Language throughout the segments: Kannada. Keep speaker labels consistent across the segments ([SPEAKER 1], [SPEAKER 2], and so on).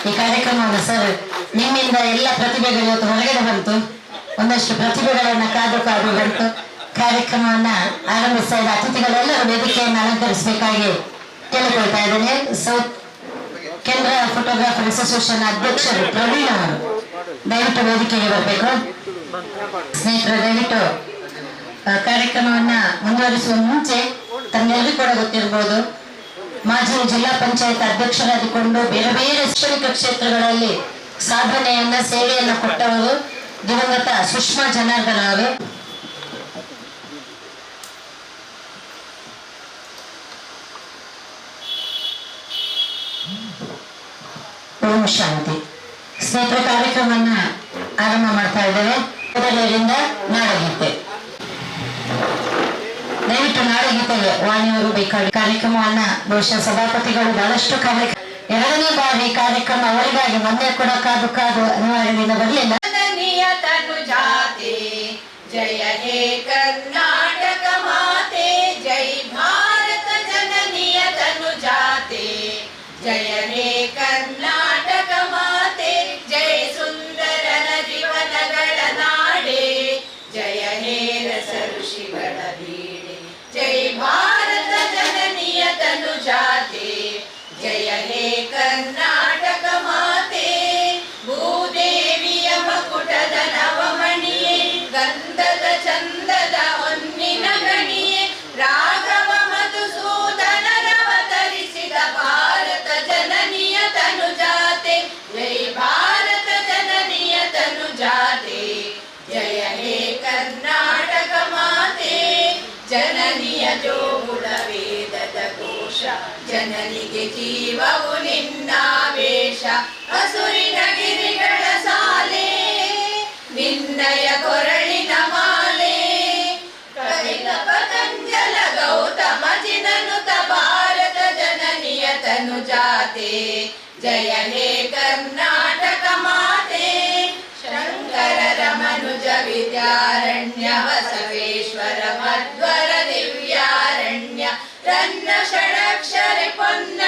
[SPEAKER 1] ಈ ಕಾರ್ಯಕ್ರಮವನ್ನು ಸರ್ ನಿಮ್ಮಿಂದ ಎಲ್ಲ ಪ್ರತಿಭೆಗಳು ಇವತ್ತು ಹೊರಗಡೆ ಬಂತು. ಒಂದಷ್ಟು ಪ್ರತಿಭೆಗಳನ್ನ ಕಾದು ಬಂತು. ಕಾರ್ಯಕ್ರಮವನ್ನ ಆರಂಭಿಸಿದ ಅತಿಥಿಗಳೆಲ್ಲರೂ ವೇದಿಕೆಯನ್ನು ಅಲಂಕರಿಸಬೇಕಾಗಿ ಕೇಳಿಕೊಳ್ತಾ ಇದ್ದೇನೆ. ಸೌತ್ ಕೇಂದ್ರ ಫೋಟೋಗ್ರಾಫರ್ ಅಸೋಸಿಯೇಷನ್ ಅಧ್ಯಕ್ಷರು ಪ್ರವೀಣ್ ಅವರು ದಯವಿಟ್ಟು ವೇದಿಕೆಗೆ ಬರಬೇಕು. ಸ್ನೇಹಿತರು, ದಯವಿಟ್ಟು ಕಾರ್ಯಕ್ರಮವನ್ನ ಮುಂದುವರಿಸುವ ಮುಂಚೆ ತಮ್ಮೆಲ್ಲರಿಗೂ ಕೂಡ ಗೊತ್ತಿರಬಹುದು, ಮಾಜಿ ಜಿಲ್ಲಾ ಪಂಚಾಯತ್ ಅಧ್ಯಕ್ಷರಾಗಿಕೊಂಡು ಬೇರೆ ಬೇರೆ ಶೈಕ್ಷಣಿಕ ಕ್ಷೇತ್ರಗಳಲ್ಲಿ ಸಾಧನೆಯನ್ನ ಸೇವೆಯನ್ನ ಕೊಟ್ಟವರು ದಿವಂಗತ ಸುಷ್ಮಾ ಜನಾರ್ದನ್ ಅವರು. ಓಂ ಶಾಂತಿ. ಸ್ನೇಹಿತರ, ಕಾರ್ಯಕ್ರಮವನ್ನ ಆರಂಭ ಮಾಡ್ತಾ ಇದ್ದೇವೆ. ಮೊದಲರಿಂದ ನಾಡಗೀತೆ, ದಯವಿಟ್ಟು ನಾಡಗೀತೆಗೆ ವಾಣಿಯವರು ಬೇಕಾಗಿ ಕಾರ್ಯಕ್ರಮವನ್ನ ಬಹುಶಃ ಸಭಾಪತಿಗಳು ಬಹಳಷ್ಟು ಎರಡನೇ ಬಾರಿ ಕಾರ್ಯಕ್ರಮ ಅವರಿಗಾಗಿ ಮೊನ್ನೆ ಕೂಡ ಕಾದು ಅನಿವಾರ್ಯದಿಂದ ಬರಲಿಲ್ಲ.
[SPEAKER 2] ಜಯ ಹೇ ಕರ್ನಾಟಕ ಮಾತೆ, ಜೈ ಭಾರತ ಜನನಿಯ ತನು ಜಾತೆ. ಜಯ ಹೇ ಕರ್ನಾಟಕ ಮಾತೆ, ಜೈ ಸುಂದರನ ಜೀವನಗಳ ನಾಡೆ. ಜಯ ಹೇ ರಸ ಋಷಿಗಳ ಬೀಡೆ, ಜೈ ಭಾರತ ಜನನಿಯ ತನು ಜಾತೆ. ಜಯ ಹೇ ಕರ್ನಾಟಕ ಮಾತೆ, ಭೂದೇವಿಯ ಮಕುಟದ ನವಮಣಿಯೇ, ಗಂಧದ ಚಂದದ ಹೊನ್ನಿನ ಗಣಿಯೇ, ರಾಘವ ಮಧುಸೂದನರವತರಿಸಿದ ಭಾರತ ಜನನಿಯ ತನು ಜಾತೆ. ಜೈ ಭಾರತ ಜನನಿಯ ತನು ಜಾತೆ. ಜಯ ಹೇ ಕರ್ನಾಟಕ ಮಾತೆ, ಜನನಿಯ ಜೋಗುಳ ವೇದದ ಕೋಶ, ಜನನಿಗೆ ಜೀವವು ನಿನ್ನಾವೇಶ. ಹಸುರಿನ ಗಿರಿಗಳ ಸಾಲೆ, ನಿನ್ನಯ ಕೊರಳಿನ ಮಾಲೆ. ಕೈಲ ಪತಂಜಲ ಗೌತಮ ಜಿನನುತ ಭಾರತ ಜನನಿಯ ತನು ಜಾತೆ. ಜಯ ಹೇ ಕರ್ನಾಟಕ ಮಾತೆ, ಶಂಕರರ ಮನುಜ ವಿದ್ಯಾರಣ್ಯ, ಬಸವೇಶ್ವರ ಮಧ್ವರ ದಿವ್ಯಾರಣ್ಯ, ರನ್ನ ಷಡಕ್ಷರಿ ಪೊನ್ನ,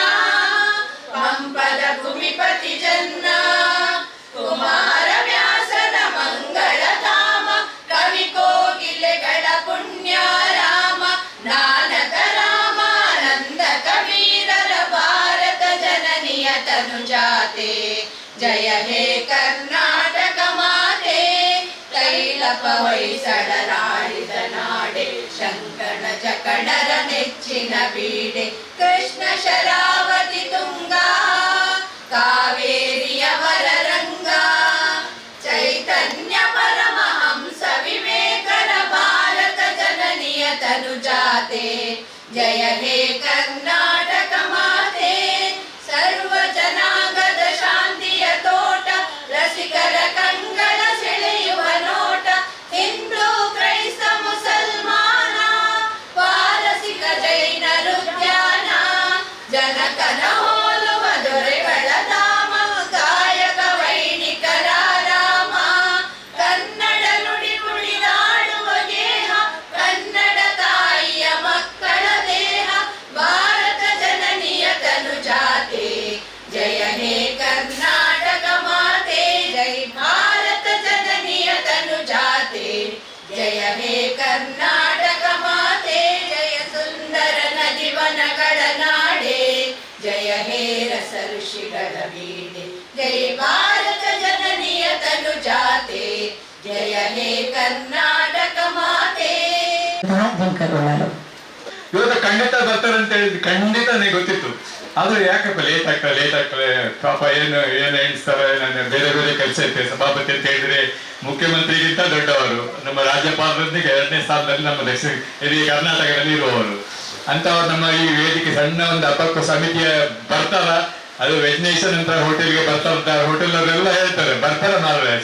[SPEAKER 2] ಪಂಪದ ಭೂಮಿಪತಿ ಜನ್ನ, ಕುಮಾರ ವ್ಯಾಸನ ಮಂಗಳ ಧಾಮ, ಕವಿ ಕೋಗಿಲೆಗಳ ಪುಣ್ಯ ರಾಮ, ನಾನಕ ರಾಮಾನಂದ ಕಬೀರರ ಭಾರತ ಜನನಿಯ ತನು ಜಾತೆ. ಜಯ ಹೇ ಕರ್ನಾಟಕ ಮಾತೆ, ಕೈಲಪ ಹೊಯ್ಸಳರಾಡಿದ ನಾಡೆ, ಶಂಕಣ ಜಕಣರ ನೆಚ್ಚಿನ ಬೀಡೆ. ಕೃಷ್ಣ ಶರಾವತಿ ತುಂಗ, ಕಾವೇರಿಯವರ ರಂಗ, ಚೈತನ್ಯ ಪರಮಹಂಸ ವಿವೇಕರ ಭಾರತ ಜನನಿಯ ತನು ಜಾತೆ. ಜಯ ಹೇ ಕರ್ನಾಟಕ ಮಾತೆ, ಸರ್ವ ಜನಾಂಗದ ಶಾಂತಿಯ ತೋಟ, ರಸಿಕರ ಕಂಗಳ ಸೆಳೆಯುವ ನೋಟ. ಹಿಂದೂ ಕ್ರೈಸ್ತ ಮುಸಲ್ಮಾನ, ಪಾರಸಿಕ ಜೈನರು ಧ್ಯಾನ, ಜನಕನ ಹೋಲುವ ದೊರೆಗಳ ಧಾಮ, ಗಾಯಕ ವೈಣಿಕರ ರಾಮ. ಕನ್ನಡ ನುಡಿ ಕುಣಿದಾಡುವ ಗೇಹ, ಕನ್ನಡ ತಾಯಿಯ ಮಕ್ಕಳ ದೇಹ, ಭಾರತ ಜನನಿಯ ತನು ಜಾತೆ. ಜಯ ಹೇ ಕರ್ನಾಟಕ ಮಾತೆ, ಜೈ ಭಾರತ ಜನನಿಯ ತನು ಜಾತೆ. ಜಯ ಹೇ ಕರ್ನಾಟಕ ಮಾತೆ, ಜಯ ಸುಂದರನ ಜೀವನಗಳ ನಾಡೆ. ಜಯ ಹೇ ರಸ ಋಷಿಗಳ ಬೀಡೆ, ಜೈ ಭಾರತ ಜನನಿಯ ತನು ಜಾತೆ. ಜಯ ಹೇ ಕರ್ನಾಟಕ ಮಾತೆ.
[SPEAKER 3] ಇವತ್ತು ಖಂಡಿತ ಬರ್ತಾರೆ ಅಂತ ಹೇಳಿದ್ ಖಂಡಿತ ನನಗೆ ಗೊತ್ತಿತ್ತು. ಆದ್ರೂ ಯಾಕಪ್ಪ ಲೇಟ್ ಆಗ್ತದೆ ಪಾಪ ಏನು ಎಣಿಸ್ತಾರೆ. ನನ್ನ ಬೇರೆ ಬೇರೆ ಕೆಲಸ ಇರ್ತದೆ. ಸಭಾಪತಿ ಅಂತ ಹೇಳಿದ್ರೆ ಮುಖ್ಯಮಂತ್ರಿಗಿಂತ ದೊಡ್ಡವರು, ನಮ್ಮ ರಾಜ್ಯಪಾಲರೊಂದಿಗೆ 2ನೇ ಸ್ಥಾನದಲ್ಲಿ ನಮ್ಮ ಇಡೀ ಕರ್ನಾಟಕದಲ್ಲಿ ಇರುವವರು ಅಂತವ್ರು ನಮ್ಮ ಈ ವೇದಿಕೆ ಸಣ್ಣ ಒಂದು ಹಬ್ಬಕ್ಕೂ ಸಮಿತಿಯ ಬರ್ತಾರ. ಅದು ವೆಜ್ನೇಷನ್ ಅಂತ ಹೋಟೆಲ್ಗೆ ಬರ್ತಾ ಹೋಟೆಲ್ನವರೆಲ್ಲ ಹೇಳ್ತಾರೆ ಬರ್ತಾರ ಮಾರ್ರೆ,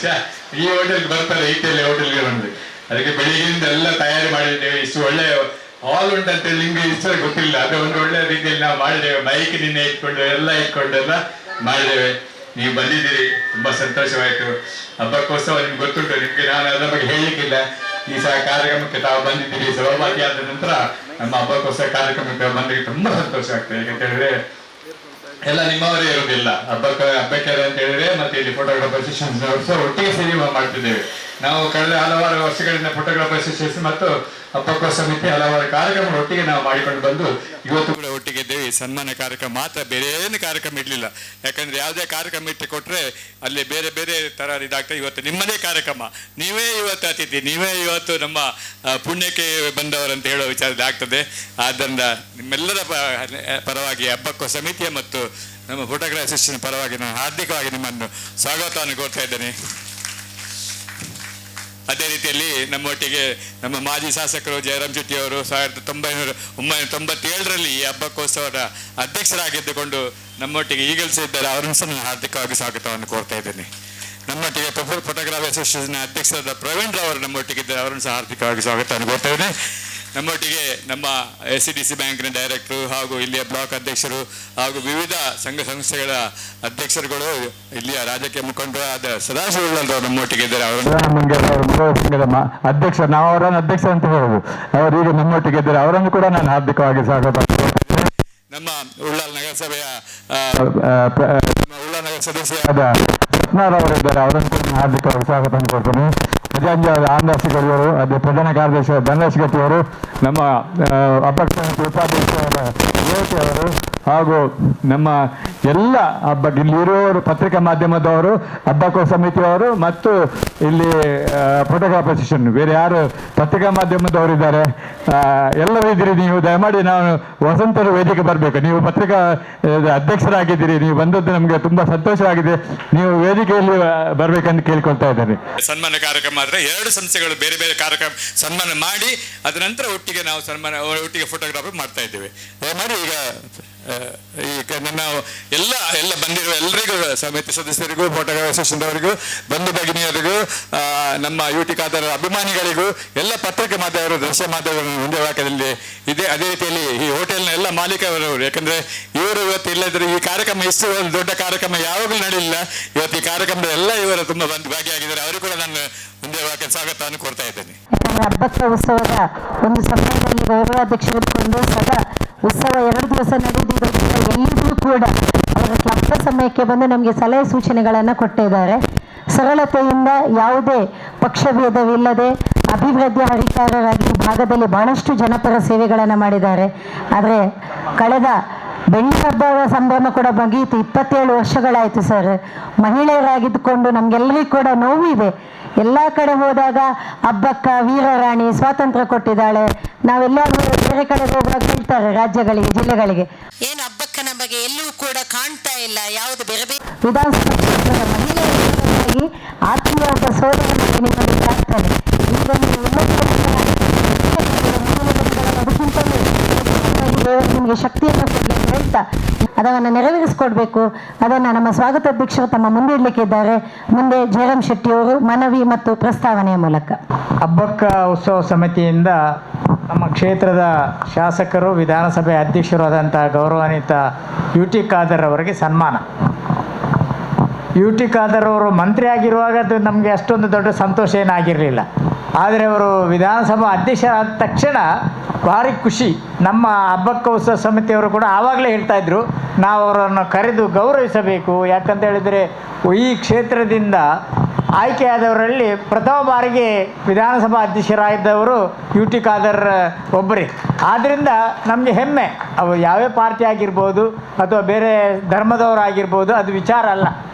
[SPEAKER 3] ಈ ಹೋಟೆಲ್ಗೆ ಬರ್ತಾರೆ, ಈಟೆಲ್ಲಿ ಹೋಟೆಲ್ಗೆ ಬಂದ್ರೆ. ಅದಕ್ಕೆ ಬೆಳಿಗ್ಗೆಯಿಂದ ಎಲ್ಲ ತಯಾರಿ ಮಾಡಿದ್ದೇವೆ. ಇಷ್ಟು ಒಳ್ಳೆ ಹಾಲ್ ಉಂಟಂತೇಳಿ ನಿಮ್ಗೆ ಇಷ್ಟ ಗೊತ್ತಿಲ್ಲ. ಅದು ಒಂದು ಒಳ್ಳೆ ರೀತಿಯಲ್ಲಿ ನಾವು ಮಾಡಿದ್ದೇವೆ. ಮೈಕ್ ನಿನ್ನೆ ಇಟ್ಕೊಂಡು ಎಲ್ಲ ಮಾಡಿದ್ದೇವೆ. ನೀವು ಬಂದಿದ್ದೀರಿ, ತುಂಬಾ ಸಂತೋಷವಾಯ್ತು. ಹಬ್ಬಕ್ಕೋಸ್ಕರ ನಿಮ್ಗೆ ಗೊತ್ತುಂಟು, ನಿಮ್ಗೆ ನಾನು ಅದರ ಬಗ್ಗೆ ಹೇಳಲಿಕ್ಕಿಲ್ಲ. ಈ ಸಹ ಕಾರ್ಯಕ್ರಮಕ್ಕೆ ತಾವು ಬಂದಿದ್ದೀರಿ. ಸಹಭಾಗಿ ಆದ ನಂತರ ನಮ್ಮ ಹಬ್ಬಕ್ಕೋಸ್ಕರ ಕಾರ್ಯಕ್ರಮಕ್ಕೆ ಬಂದಿಗೆ ತುಂಬಾ ಸಂತೋಷ ಆಗ್ತದೆ. ಯಾಕಂತ ಹೇಳಿದ್ರೆ ಎಲ್ಲ ನಿಮ್ಮವರೇ ಇರುವುದಿಲ್ಲ. ಹಬ್ಬಕ್ಕೆ ಅಂತ ಹೇಳಿದ್ರೆ ಮತ್ತೆ ಇಲ್ಲಿ ಫೋಟೋಗ್ರಾಫರ್ ಅಸೋಸಿಯೇಷನ್ ಸಹ ಒಟ್ಟಿಗೆ ಸೇರಿ ಮಾಡ್ತಿದ್ದೇವೆ. ನಾವು ಕಳೆದ ಹಲವಾರು ವರ್ಷಗಳಿಂದ ಫೋಟೋಗ್ರಾಫರ್ ಅಸೋಸಿಯೇಷನ್ ಮತ್ತು ಹಬ್ಬಕ್ಕೋ ಸಮಿತಿ ಹಲವಾರು ಕಾರ್ಯಕ್ರಮಗಳು ಒಟ್ಟಿಗೆ ನಾವು ಮಾಡಿಕೊಂಡು ಬಂದು ಇವತ್ತು ಕೂಡ ಒಟ್ಟಿಗೆ ಇದ್ದೇವೆ. ಈ ಸನ್ಮಾನ ಕಾರ್ಯಕ್ರಮ ಮಾತ್ರ ಬೇರೆ ಏನು ಕಾರ್ಯಕ್ರಮ ಇರಲಿಲ್ಲ. ಯಾಕಂದ್ರೆ ಯಾವುದೇ ಕಾರ್ಯಕ್ರಮ ಇಟ್ಟು ಕೊಟ್ರೆ ಅಲ್ಲಿ ಬೇರೆ ಬೇರೆ ತರ ಇದಾಗ್ತದೆ. ಇವತ್ತು ನಿಮ್ಮದೇ ಕಾರ್ಯಕ್ರಮ, ನೀವೇ ಇವತ್ತು ಅತಿಥಿ, ನೀವೇ ಇವತ್ತು ನಮ್ಮ ಪುಣ್ಯಕ್ಕೆ ಬಂದವರಂತ ಹೇಳೋ ವಿಚಾರ ಆಗ್ತದೆ. ಆದ್ದರಿಂದ ನಿಮ್ಮೆಲ್ಲರ ಪರವಾಗಿ ಹಬ್ಬಕ್ಕೋ ಸಮಿತಿಯ ಮತ್ತು ನಮ್ಮ ಫೋಟೋಗ್ರಾಫರ್ ಅಸೋಸಿಯೇಷನ್ ಪರವಾಗಿ ನಾನು ಹಾರ್ದಿಕವಾಗಿ ನಿಮ್ಮನ್ನು ಸ್ವಾಗತವನ್ನು ಕೋರ್ತಾ ಇದ್ದೇನೆ. ಅದೇ ರೀತಿಯಲ್ಲಿ ನಮ್ಮೊಟ್ಟಿಗೆ ನಮ್ಮ ಮಾಜಿ ಶಾಸಕರು ಜಯರಾಮ್ ಶೆಟ್ಟಿ ಅವರು 1997ರಲ್ಲಿ ಈ ಹಬ್ಬಕ್ಕೋತ್ಸವದ ಅಧ್ಯಕ್ಷರಾಗಿದ್ದುಕೊಂಡು ನಮ್ಮೊಟ್ಟಿಗೆ ಈಗಲೂ ಇದ್ದಾರೆ. ಅವರನ್ನು ಸಹ ನಾನು ಹಾರ್ದಿಕವಾಗಿ ಸ್ವಾಗತವನ್ನು ಕೋರ್ತಾ ಇದ್ದೇನೆ. ನಮ್ಮೊಟ್ಟಿಗೆ ಫೋಟೋಗ್ರಾಫಿ ಅಸೋಸಿಯೇಷನ್ ಅಧ್ಯಕ್ಷರಾದ ಪ್ರವೀಣ್ ರಾವ್ ನಮ್ಮೊಟ್ಟಿಗಿದ್ದಾರೆ. ಅವರನ್ನು ಸಹ ಹಾರ್ದಿಕವಾಗಿ ಸ್ವಾಗತವನ್ನು ಕೋರ್ತಾ ಇದ್ದೇನೆ. ನಮ್ಮೊಟ್ಟಿಗೆ ನಮ್ಮ SCDC ಬ್ಯಾಂಕ್ನ ಡೈರೆಕ್ಟರು ಹಾಗೂ ಇಲ್ಲಿಯ ಬ್ಲಾಕ್ ಅಧ್ಯಕ್ಷರು ಹಾಗೂ ವಿವಿಧ ಸಂಘ ಸಂಸ್ಥೆಗಳ ಅಧ್ಯಕ್ಷರುಗಳು, ಇಲ್ಲಿಯ ರಾಜಕೀಯ ಮುಖಂಡರಾದ ಸದಾಶಿವರವರು ನಮ್ಮೊಟ್ಟಿಗೆ ಇದ್ದಾರೆ. ಸಂಘದ ಅಧ್ಯಕ್ಷ, ನಾವು ಅವರನ್ನು ಅಧ್ಯಕ್ಷ ಅಂತ ಹೇಳುದು, ಅವರು ಈಗ ನಮ್ಮೊಟ್ಟಿಗೆ ಇದ್ದಾರೆ. ಅವರನ್ನು ಕೂಡ ನಾನು ಹಾರ್ದಿಕವಾಗಿ ಸ್ವಾಗತ. ನಮ್ಮ ಉಳ್ಳಾಲ್ ನಗರಸಭೆಯ ಸದಸ್ಯರಾದ ರತ್ನಾರವರಿದ್ದಾರೆ. ಅವರನ್ನು ಕೂಡ ಹಾರ್ದಿಕವಾಗಿ ಸ್ವಾಗತ ಕೊಡ್ತೇನೆ. ಪ್ರಜಾಂಜಾದ ಆಂದಾಸಿಗಳಿವರು, ಅದೇ ಪ್ರಧಾನ ಕಾರ್ಯದರ್ಶಿ ಧನರಾಜ್ ಗಟ್ಟಿಯವರು, ನಮ್ಮ ಅಪಕ್ಷ ಉಪಾಧ್ಯಕ್ಷರಾದ ರೇವತಿ ಅವರು ಹಾಗೂ ನಮ್ಮ ಎಲ್ಲ ಇಲ್ಲಿರುವವರು ಪತ್ರಿಕಾ ಮಾಧ್ಯಮದವರು, ಹಬ್ಬಕ್ಕೋ ಸಮಿತಿಯವರು ಮತ್ತು ಇಲ್ಲಿ ಫೋಟೋಗ್ರಾಫರ್ ಅಸೋಸಿಯೇಷನ್ ಬೇರೆ ಯಾರು ಪತ್ರಿಕಾ ಮಾಧ್ಯಮದವರು ಇದ್ದಾರೆ ಎಲ್ಲರೂ ಇದ್ದೀರಿ. ನೀವು ದಯಮಾಡಿ ನಾವು ವಸಂತರ ವೇದಿಕೆ ಬರಬೇಕು. ನೀವು ಪತ್ರಿಕಾ ಅಧ್ಯಕ್ಷರಾಗಿದ್ದೀರಿ, ನೀವು ಬಂದದ್ದು ನಮಗೆ ತುಂಬಾ ಸಂತೋಷವಾಗಿದೆ. ನೀವು ವೇದಿಕೆಯಲ್ಲಿ ಬರಬೇಕಂತ ಕೇಳ್ಕೊಳ್ತಾ ಇದ್ದೇನೆ. ಸನ್ಮಾನ ಕಾರ್ಯಕ್ರಮ ಆದರೆ 2 ಸಂಸ್ಥೆಗಳು ಬೇರೆ ಬೇರೆ ಕಾರ್ಯಕ್ರಮ ಸನ್ಮಾನ ಮಾಡಿ ಅದ ನಂತರ ಒಟ್ಟಿಗೆ ನಾವು ಒಟ್ಟಿಗೆ ಫೋಟೋಗ್ರಾಫಿ ಮಾಡ್ತಾ ಇದ್ದೇವೆ. ದಯಮಾಡಿ ಈಗ ನನ್ನ ಎಲ್ಲ ಬಂದಿರುವ ಎಲ್ಲರಿಗೂ, ಸಮಿತಿ ಸದಸ್ಯರಿಗೂ, ಫೋಟೋಗ್ರಾಫಿ ಅಸೋಸಿಯೇಷನ್ ಅವರಿಗೂ, ಬಂಧು ಭಗಿನಿಯರಿಗೂ, ನಮ್ಮ ಯುಟಿ ಖಾದರ್ ಅಭಿಮಾನಿಗಳಿಗೂ, ಎಲ್ಲ ಪತ್ರಿಕೆ ಮಾಧ್ಯಮರು, ದೃಶ್ಯ ಮಾಧ್ಯಮಗಳು ಒಂದೇ ವಾಕ್ಯದಲ್ಲಿ ಇದೆ. ಅದೇ ರೀತಿಯಲ್ಲಿ ಈ ಹೋಟೆಲ್ನ ಎಲ್ಲ ಮಾಲೀಕರು, ಯಾಕಂದ್ರೆ ಇವರು ಇವತ್ತು ಇಲ್ಲದ್ರೆ ಈ ಕಾರ್ಯಕ್ರಮ ಇಷ್ಟು ಒಂದು ದೊಡ್ಡ ಕಾರ್ಯಕ್ರಮ ಯಾವಾಗಲೂ ನಡೆಯಲಿಲ್ಲ. ಇವತ್ತು ಈ ಕಾರ್ಯಕ್ರಮದ ಎಲ್ಲ ಇವರು ತುಂಬಾ ಭಾಗಿಯಾಗಿದ್ದಾರೆ. ಅವರು ಕೂಡ ನಾನು ಒಂದೇ ವಾಕ್ಯ ಸ್ವಾಗತವನ್ನು ಕೋರ್ತಾ ಇದ್ದೇನೆ.
[SPEAKER 1] ಹಬ್ಬಕ್ಕ ಉತ್ಸವದ ಒಂದು ಸಮಯದಲ್ಲಿ ಗೌರವಾಧ್ಯಕ್ಷರಿದ್ದುಕೊಂಡು ಸದಾ ಉತ್ಸವ 2 ದಿವಸ ನಡೆದಿದ್ದರಿಂದ ಎಲ್ಲಿಗೂ ಕೂಡ ಅವರ ಕ್ಲಬ್ನ ಸಮಯಕ್ಕೆ ಬಂದು ನಮಗೆ ಸಲಹೆ ಸೂಚನೆಗಳನ್ನು ಕೊಟ್ಟಿದ್ದಾರೆ. ಸರಳತೆಯಿಂದ ಯಾವುದೇ ಪಕ್ಷಭೇದವಿಲ್ಲದೆ ಅಭಿವೃದ್ಧಿ ಹರಿಕಾರರಾಗಿ ಈ ಭಾಗದಲ್ಲಿ ಬಹಳಷ್ಟು ಜನಪರ ಸೇವೆಗಳನ್ನು ಮಾಡಿದ್ದಾರೆ. ಆದರೆ ಕಳೆದ ಬೆಳ್ಳಿ ಹಬ್ಬದ ಸಂಭ್ರಮ ಕೂಡ ಮುಗಿಯಿತು. 27 ವರ್ಷಗಳಾಯಿತು ಸರ್. ಮಹಿಳೆಯರಾಗಿದ್ದುಕೊಂಡು ನಮಗೆಲ್ಲರಿಗೂ ಕೂಡ ನೋವಿದೆ. ಎಲ್ಲ ಕಡೆ ಹೋದಾಗ ಹಬ್ಬಕ್ಕ ವೀರರಾಣಿ ಸ್ವಾತಂತ್ರ್ಯ ಕೊಟ್ಟಿದ್ದಾಳೆ, ನಾವೆಲ್ಲರೂ ಬೇರೆ ಕಡೆ ಹೋಗುವಾಗ ಹೇಳ್ತಾರೆ ರಾಜ್ಯಗಳಿಗೆ, ಜಿಲ್ಲೆಗಳಿಗೆ, ಏನು ಹಬ್ಬಕ್ಕನ ಬಗ್ಗೆ ಎಲ್ಲೂ ಕೂಡ ಕಾಣ್ತಾ ಇಲ್ಲ. ಯಾವುದು ಬೇರೆ ಬೇರೆ ವಿಧಾನಸಭಾ ಕ್ಷೇತ್ರದ ಮಹಿಳೆಯರಾಗಿ ಆತ್ಮೀಯ ಒಬ್ಬ ಸೋದರನಿಗೆ ನಿಮ್ಮಲ್ಲಿ ಆಗ್ತದೆ. ಈಗ ನೀವು ನಿಮಗೆ ಶಕ್ತಿಯನ್ನು ಕೊಡಲಿ ಅಂತ ಹೇಳ್ತಾ ಅದನ್ನು ನೆರವೇರಿಸಿಕೊಡ್ಬೇಕು. ಅದನ್ನು ನಮ್ಮ ಸ್ವಾಗತಾಧ್ಯಕ್ಷರು ತಮ್ಮ ಮುಂದೆ ಇಡಲಿಕ್ಕಿದ್ದಾರೆ. ಮುಂದೆ ಜಯರಾಮ್ ಶೆಟ್ಟಿ ಅವರು ಮನವಿ ಮತ್ತು ಪ್ರಸ್ತಾವನೆಯ ಮೂಲಕ.
[SPEAKER 4] ಹಬ್ಬಕ್ಕ ಉತ್ಸವ ಸಮಿತಿಯಿಂದ ನಮ್ಮ ಕ್ಷೇತ್ರದ ಶಾಸಕರು, ವಿಧಾನಸಭೆ ಅಧ್ಯಕ್ಷರು ಆದಂಥ ಗೌರವಾನ್ವಿತ UT ಖಾದರ್ ಅವರಿಗೆ ಸನ್ಮಾನ. UT ಖಾದರ್ ಅವರು ಮಂತ್ರಿ ಆಗಿರುವಾಗ ಅದು ನಮಗೆ ಅಷ್ಟೊಂದು ದೊಡ್ಡ ಸಂತೋಷ ಏನಾಗಿರಲಿಲ್ಲ. ಆದರೆ ಅವರು ವಿಧಾನಸಭಾ ಅಧ್ಯಕ್ಷರಾದ ತಕ್ಷಣ ಭಾರಿ ಖುಷಿ. ನಮ್ಮ ಹಬ್ಬಕ್ಕ ಉತ್ಸವ ಸಮಿತಿಯವರು ಕೂಡ ಆವಾಗಲೇ ಹೇಳ್ತಾಯಿದ್ರು, ನಾವು ಅವರನ್ನು ಕರೆದು ಗೌರವಿಸಬೇಕು. ಯಾಕಂತ ಹೇಳಿದರೆ ಈ ಕ್ಷೇತ್ರದಿಂದ ಆಯ್ಕೆಯಾದವರಲ್ಲಿ ಪ್ರಥಮ ಬಾರಿಗೆ ವಿಧಾನಸಭಾ ಅಧ್ಯಕ್ಷರಾಗಿದ್ದವರು UT ಖಾದರ್ ಒಬ್ಬರೇ. ಆದ್ದರಿಂದ ನಮಗೆ ಹೆಮ್ಮೆ. ಅವು ಯಾವೇ ಪಾರ್ಟಿ ಆಗಿರ್ಬೋದು ಅಥವಾ ಬೇರೆ ಧರ್ಮದವರಾಗಿರ್ಬೋದು, ಅದು ವಿಚಾರ ಅಲ್ಲ.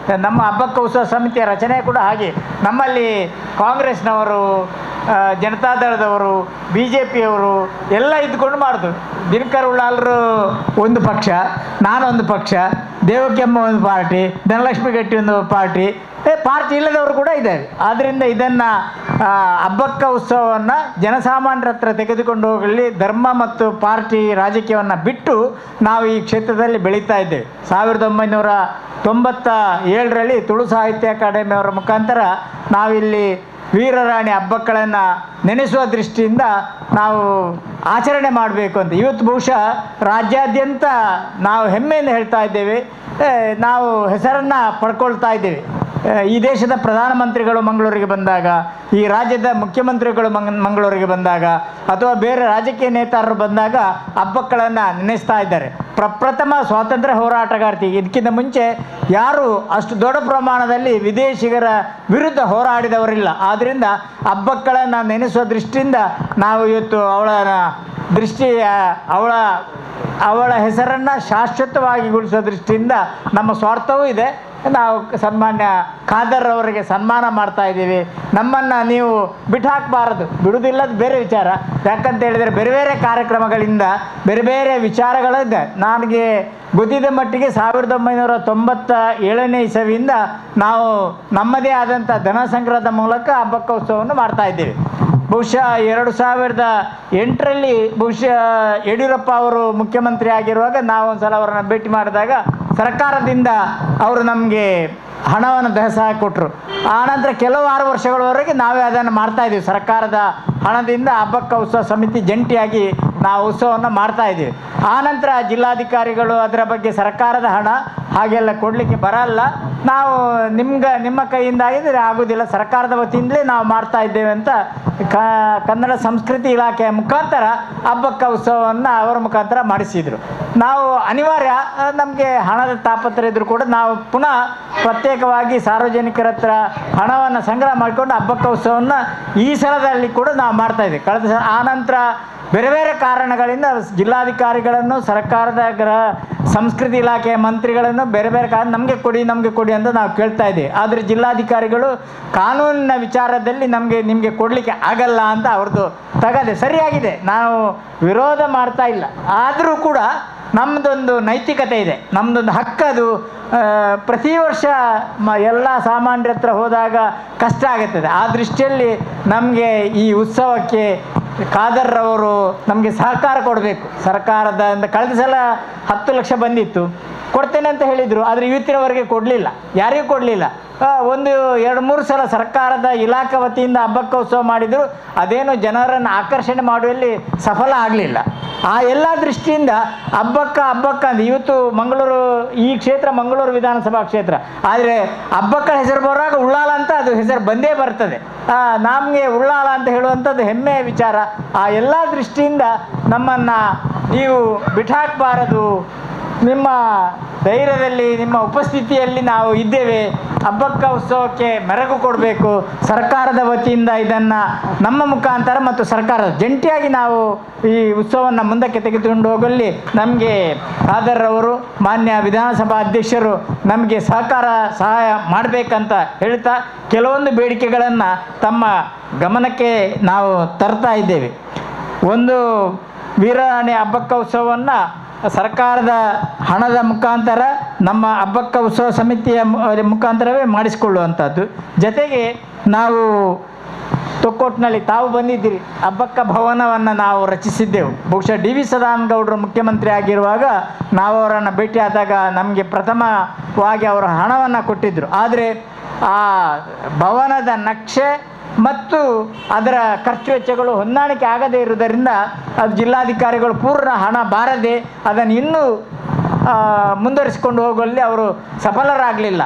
[SPEAKER 4] ನಮ್ಮ ಹಬ್ಬಕ್ಕ ಉತ್ಸವ ಸಮಿತಿಯ ರಚನೆ ಕೂಡ ಹಾಗೆ. ನಮ್ಮಲ್ಲಿ ಕಾಂಗ್ರೆಸ್ನವರು, ಜನತಾದಳದವರು, BJPಯವರು ಎಲ್ಲ ಇದ್ದುಕೊಂಡು ಮಾಡೋದು. ದಿನಕರ್ ಉಳ್ಳಾಲ್ರು ಒಂದು ಪಕ್ಷ, ನಾನೊಂದು ಪಕ್ಷ, ದೇವಕೆಮ್ಮ ಒಂದು ಪಾರ್ಟಿ, ಧನಲಕ್ಷ್ಮಿ ಗಟ್ಟಿ ಒಂದು ಪಾರ್ಟಿ ಇಲ್ಲದವರು ಕೂಡ ಇದ್ದಾರೆ. ಆದ್ದರಿಂದ ಇದನ್ನು ಹಬ್ಬಕ್ಕ ಉತ್ಸವವನ್ನು ಜನಸಾಮಾನ್ಯರ ಹತ್ರ ತೆಗೆದುಕೊಂಡು ಹೋಗಲಿ, ಧರ್ಮ ಮತ್ತು ಪಾರ್ಟಿ ರಾಜಕೀಯವನ್ನು ಬಿಟ್ಟು ನಾವು ಈ ಕ್ಷೇತ್ರದಲ್ಲಿ ಬೆಳೀತಾ ಇದ್ದೇವೆ. 1997ರಲ್ಲಿ ತುಳು ಸಾಹಿತ್ಯ ಅಕಾಡೆಮಿಯವರ ಮುಖಾಂತರ ನಾವಿಲ್ಲಿ ವೀರರಾಣಿ ಹಬ್ಬಗಳನ್ನು ನೆನೆಸುವ ದೃಷ್ಟಿಯಿಂದ ನಾವು ಆಚರಣೆ ಮಾಡಬೇಕು ಅಂತ ಇವತ್ತು ಬಹುಶಃ ರಾಜ್ಯಾದ್ಯಂತ ನಾವು ಹೆಮ್ಮೆಯಿಂದ ಹೇಳ್ತಾ ಇದ್ದೇವೆ. ನಾವು ಹೆಸರನ್ನು ಪಡ್ಕೊಳ್ತಾ ಇದ್ದೇವೆ. ಈ ದೇಶದ ಪ್ರಧಾನಮಂತ್ರಿಗಳು ಮಂಗಳೂರಿಗೆ ಬಂದಾಗ, ಈ ರಾಜ್ಯದ ಮುಖ್ಯಮಂತ್ರಿಗಳು ಮಂಗಳೂರಿಗೆ ಬಂದಾಗ, ಅಥವಾ ಬೇರೆ ರಾಜಕೀಯ ನೇತಾರರು ಬಂದಾಗ ಹಬ್ಬಗಳನ್ನು ನೆನೆಸ್ತಾ ಇದ್ದಾರೆ. ಪ್ರಪ್ರಥಮ ಸ್ವಾತಂತ್ರ್ಯ ಹೋರಾಟಗಾರ್ತಿ. ಇದಕ್ಕಿಂತ ಮುಂಚೆ ಯಾರು ಅಷ್ಟು ದೊಡ್ಡ ಪ್ರಮಾಣದಲ್ಲಿ ವಿದೇಶಿಗರ ವಿರುದ್ಧ ಹೋರಾಡಿದವರಿಲ್ಲ. ಆದ್ದರಿಂದ ಹಬ್ಬಗಳನ್ನು ನೆನೆಸುವ ದೃಷ್ಟಿಯಿಂದ ನಾವು ಇವತ್ತು ಅವಳ ಹೆಸರನ್ನು ಶಾಶ್ವತವಾಗಿ ಉಳಿಸೋ ದೃಷ್ಟಿಯಿಂದ ನಮ್ಮ ಸ್ವಾರ್ಥವೂ ಇದೆ. ನಾವು ಸನ್ಮಾನ್ಯ ಖಾದರ್ ಅವರಿಗೆ ಸನ್ಮಾನ ಮಾಡ್ತಾ ಇದ್ದೀವಿ. ನಮ್ಮನ್ನು ನೀವು ಬಿಟ್ಟಾಕಬಾರದು, ಬಿಡುವುದಿಲ್ಲದ ಬೇರೆ ವಿಚಾರ. ಯಾಕಂತ ಹೇಳಿದರೆ ಬೇರೆ ಬೇರೆ ಕಾರ್ಯಕ್ರಮಗಳಿಂದ ಬೇರೆ ಬೇರೆ ವಿಚಾರಗಳಿದೆ. ನನಗೆ ಗೊತ್ತಿದ್ದ ಮಟ್ಟಿಗೆ 1997ನೇ ಇಸವಿಯಿಂದ ನಾವು ನಮ್ಮದೇ ಆದಂಥ ಧನ ಸಂಗ್ರಹದ ಮೂಲಕ ಹಬ್ಬಕ್ಕ ಉತ್ಸವವನ್ನು ಮಾಡ್ತಾ ಇದ್ದೀವಿ. ಬಹುಶಃ 2008ರಲ್ಲಿ ಬಹುಶಃ ಯಡಿಯೂರಪ್ಪ ಅವರು ಮುಖ್ಯಮಂತ್ರಿ ಆಗಿರುವಾಗ ನಾವು ಒಂದು ಸಲ ಅವರನ್ನು ಭೇಟಿ ಮಾಡಿದಾಗ ಸರ್ಕಾರದಿಂದ ಅವರು ನಮಗೆ ಹಣವನ್ನು ದಹಸ ಕೊಟ್ಟರು. ಆನಂತರ ಕೆಲವು 6 ವರ್ಷಗಳವರೆಗೆ ನಾವೇ ಅದನ್ನು ಮಾಡ್ತಾಯಿದ್ದೀವಿ. ಸರ್ಕಾರದ ಹಣದಿಂದ ಹಬ್ಬಕ್ಕ ಉತ್ಸವ ಸಮಿತಿ ಜಂಟಿಯಾಗಿ ನಾವು ಉತ್ಸವವನ್ನು ಮಾಡ್ತಾಯಿದ್ದೀವಿ. ಆನಂತರ ಜಿಲ್ಲಾಧಿಕಾರಿಗಳು ಅದರ ಬಗ್ಗೆ ಸರ್ಕಾರದ ಹಣ ಹಾಗೆಲ್ಲ ಕೊಡಲಿಕ್ಕೆ ಬರಲ್ಲ, ನಾವು ನಿಮ್ಮ ಕೈಯಿಂದ ಆಗಿದ್ರೆ ಆಗೋದಿಲ್ಲ, ಸರ್ಕಾರದ ವತಿಯಿಂದಲೇ ನಾವು ಮಾಡ್ತಾ ಇದ್ದೇವೆ ಅಂತ ಕನ್ನಡ ಸಂಸ್ಕೃತಿ ಇಲಾಖೆಯ ಮುಖಾಂತರ ಹಬ್ಬಕ್ಕ ಉತ್ಸವವನ್ನು ಅವರ ಮುಖಾಂತರ ಮಾಡಿಸಿದರು. ನಾವು ಅನಿವಾರ್ಯ, ನಮಗೆ ಹಣದ ತಾಪತ್ರೆ ಇದ್ದರೂ ಕೂಡ ನಾವು ಪುನಃ ಪ್ರತ್ಯೇಕವಾಗಿ ಸಾರ್ವಜನಿಕರ ಹತ್ರ ಹಣವನ್ನು ಸಂಗ್ರಹ ಮಾಡಿಕೊಂಡು ಹಬ್ಬಕ್ಕ ಉತ್ಸವವನ್ನು ಈ ಸಲದಲ್ಲಿ ಕೂಡ ನಾವು ಮಾಡ್ತಾಯಿದ್ದೀವಿ. ಕಳೆದ ಸಲ ಆನಂತರ ಬೇರೆ ಬೇರೆ ಕಾರಣಗಳಿಂದ ಜಿಲ್ಲಾಧಿಕಾರಿಗಳನ್ನು, ಸರ್ಕಾರದ ಸಂಸ್ಕೃತಿ ಇಲಾಖೆಯ ಮಂತ್ರಿಗಳನ್ನು ಬೇರೆ ಬೇರೆ ಕಾರಣ ನಮಗೆ ಕೊಡಿ ಅಂತ ನಾವು ಕೇಳ್ತಾ ಇದ್ದೀವಿ. ಆದರೆ ಜಿಲ್ಲಾಧಿಕಾರಿಗಳು ಕಾನೂನಿನ ವಿಚಾರದಲ್ಲಿ ನಿಮಗೆ ಕೊಡಲಿಕ್ಕೆ ಆಗಲ್ಲ ಅಂತ ಅವ್ರದ್ದು ತಗದೆ ಸರಿಯಾಗಿದೆ. ನಾವು ವಿರೋಧ ಮಾಡ್ತಾ ಇಲ್ಲ, ಆದರೂ ಕೂಡ ನಮ್ಮದೊಂದು ನೈತಿಕತೆ ಇದೆ, ನಮ್ಮದೊಂದು ಹಕ್ಕದು. ಪ್ರತಿ ವರ್ಷ ಎಲ್ಲ ಸಾಮಾನ್ಯರ ಹತ್ರ ಹೋದಾಗ ಕಷ್ಟ ಆಗುತ್ತದೆ. ಆ ದೃಷ್ಟಿಯಲ್ಲಿ ನಮಗೆ ಈ ಉತ್ಸವಕ್ಕೆ ಖಾದರ್ರವರು ನಮಗೆ ಸಹಕಾರ ಕೊಡಬೇಕು. ಸರ್ಕಾರದ ಕಳೆದ ಸಲ 10 ಲಕ್ಷ ಬಂದಿತ್ತು, ಕೊಡ್ತೇನೆ ಅಂತ ಹೇಳಿದರು. ಆದರೆ ಇವತ್ತಿನವರೆಗೆ ಕೊಡಲಿಲ್ಲ, ಯಾರಿಗೂ ಕೊಡಲಿಲ್ಲ. 1-2-3 ಸಲ ಸರ್ಕಾರದ ಇಲಾಖೆ ವತಿಯಿಂದ ಹಬ್ಬಕ್ಕ ಉತ್ಸವ ಮಾಡಿದರು, ಅದೇನು ಜನರನ್ನು ಆಕರ್ಷಣೆ ಮಾಡುವಲ್ಲಿ ಸಫಲ ಆಗಲಿಲ್ಲ. ಆ ಎಲ್ಲ ದೃಷ್ಟಿಯಿಂದ ಹಬ್ಬಕ್ಕ ಅಂತ ಇವತ್ತು ಮಂಗಳೂರು ಈ ಕ್ಷೇತ್ರ ಮಂಗಳೂರು ವಿಧಾನಸಭಾ ಕ್ಷೇತ್ರ, ಆದರೆ ಹಬ್ಬಕ್ಕ ಹೆಸರು ಬರುವಾಗ ಉಳ್ಳಾಲ ಅಂತ ಅದು ಹೆಸರು ಬಂದೇ ಬರ್ತದೆ. ನಮಗೆ ಉಳ್ಳಾಲ ಅಂತ ಹೇಳುವಂಥದ್ದು ಹೆಮ್ಮೆಯ ವಿಚಾರ. ಆ ಎಲ್ಲ ದೃಷ್ಟಿಯಿಂದ ನಮ್ಮನ್ನು ನೀವು ಬಿಟ್ಟಾಕಬಾರದು. ನಿಮ್ಮ ಧೈರ್ಯದಲ್ಲಿ, ನಿಮ್ಮ ಉಪಸ್ಥಿತಿಯಲ್ಲಿ ನಾವು ಇದ್ದೇವೆ. ಹಬ್ಬಕ್ಕ ಉತ್ಸವಕ್ಕೆ ಮೆರಗು ಕೊಡಬೇಕು. ಸರ್ಕಾರದ ವತಿಯಿಂದ ಇದನ್ನು ನಮ್ಮ ಮುಖಾಂತರ ಮತ್ತು ಸರ್ಕಾರ ಜಂಟಿಯಾಗಿ ನಾವು ಈ ಉತ್ಸವವನ್ನು ಮುಂದಕ್ಕೆ ತೆಗೆದುಕೊಂಡು ಹೋಗಲಿ ನಮಗೆ ಖಾದರ್ರವರು ಮಾನ್ಯ ವಿಧಾನಸಭಾ ಅಧ್ಯಕ್ಷರು ನಮಗೆ ಸಹಾಯ ಮಾಡಬೇಕಂತ ಹೇಳ್ತಾ ಕೆಲವೊಂದು ಬೇಡಿಕೆಗಳನ್ನು ತಮ್ಮ ಗಮನಕ್ಕೆ ನಾವು ತರ್ತಾ ಇದ್ದೇವೆ. ಒಂದು, ವೀರಾಣೆ ಹಬ್ಬಕ್ಕ ಉತ್ಸವವನ್ನು ಸರ್ಕಾರದ ಹಣದ ಮುಖಾಂತರ ನಮ್ಮ ಹಬ್ಬಕ್ಕ ಉತ್ಸವ ಸಮಿತಿಯ ಮುಖಾಂತರವೇ ಮಾಡಿಸಿಕೊಳ್ಳುವಂಥದ್ದು. ಜೊತೆಗೆ ನಾವು ತೊಕ್ಕೋಟ್ನಲ್ಲಿ ತಾವು ಬಂದಿದ್ದೀರಿ, ಹಬ್ಬಕ್ಕ ಭವನವನ್ನು ನಾವು ರಚಿಸಿದ್ದೆವು. ಬಹುಶಃ ಡಿ ವಿ ಸದಾನಗೌಡರು ಮುಖ್ಯಮಂತ್ರಿ ಆಗಿರುವಾಗ ನಾವು ಅವರನ್ನು ಭೇಟಿಯಾದಾಗ ನಮಗೆ ಪ್ರಥಮವಾಗಿ ಅವರ ಹಣವನ್ನು ಕೊಟ್ಟಿದ್ದರು. ಆದರೆ ಆ ಭವನದ ನಕ್ಷೆ ಮತ್ತು ಅದರ ಖರ್ಚು ವೆಚ್ಚಗಳು ಹೊಂದಾಣಿಕೆ ಆಗದೇ ಇರುವುದರಿಂದ ಅದು ಜಿಲ್ಲಾಧಿಕಾರಿಗಳು ಪೂರ್ಣ ಹಣ ಬಾರದೆ ಅದನ್ನು ಇನ್ನೂ ಮುಂದುವರಿಸಿಕೊಂಡು ಹೋಗುವಲ್ಲಿ ಅವರು ಸಫಲರಾಗಲಿಲ್ಲ.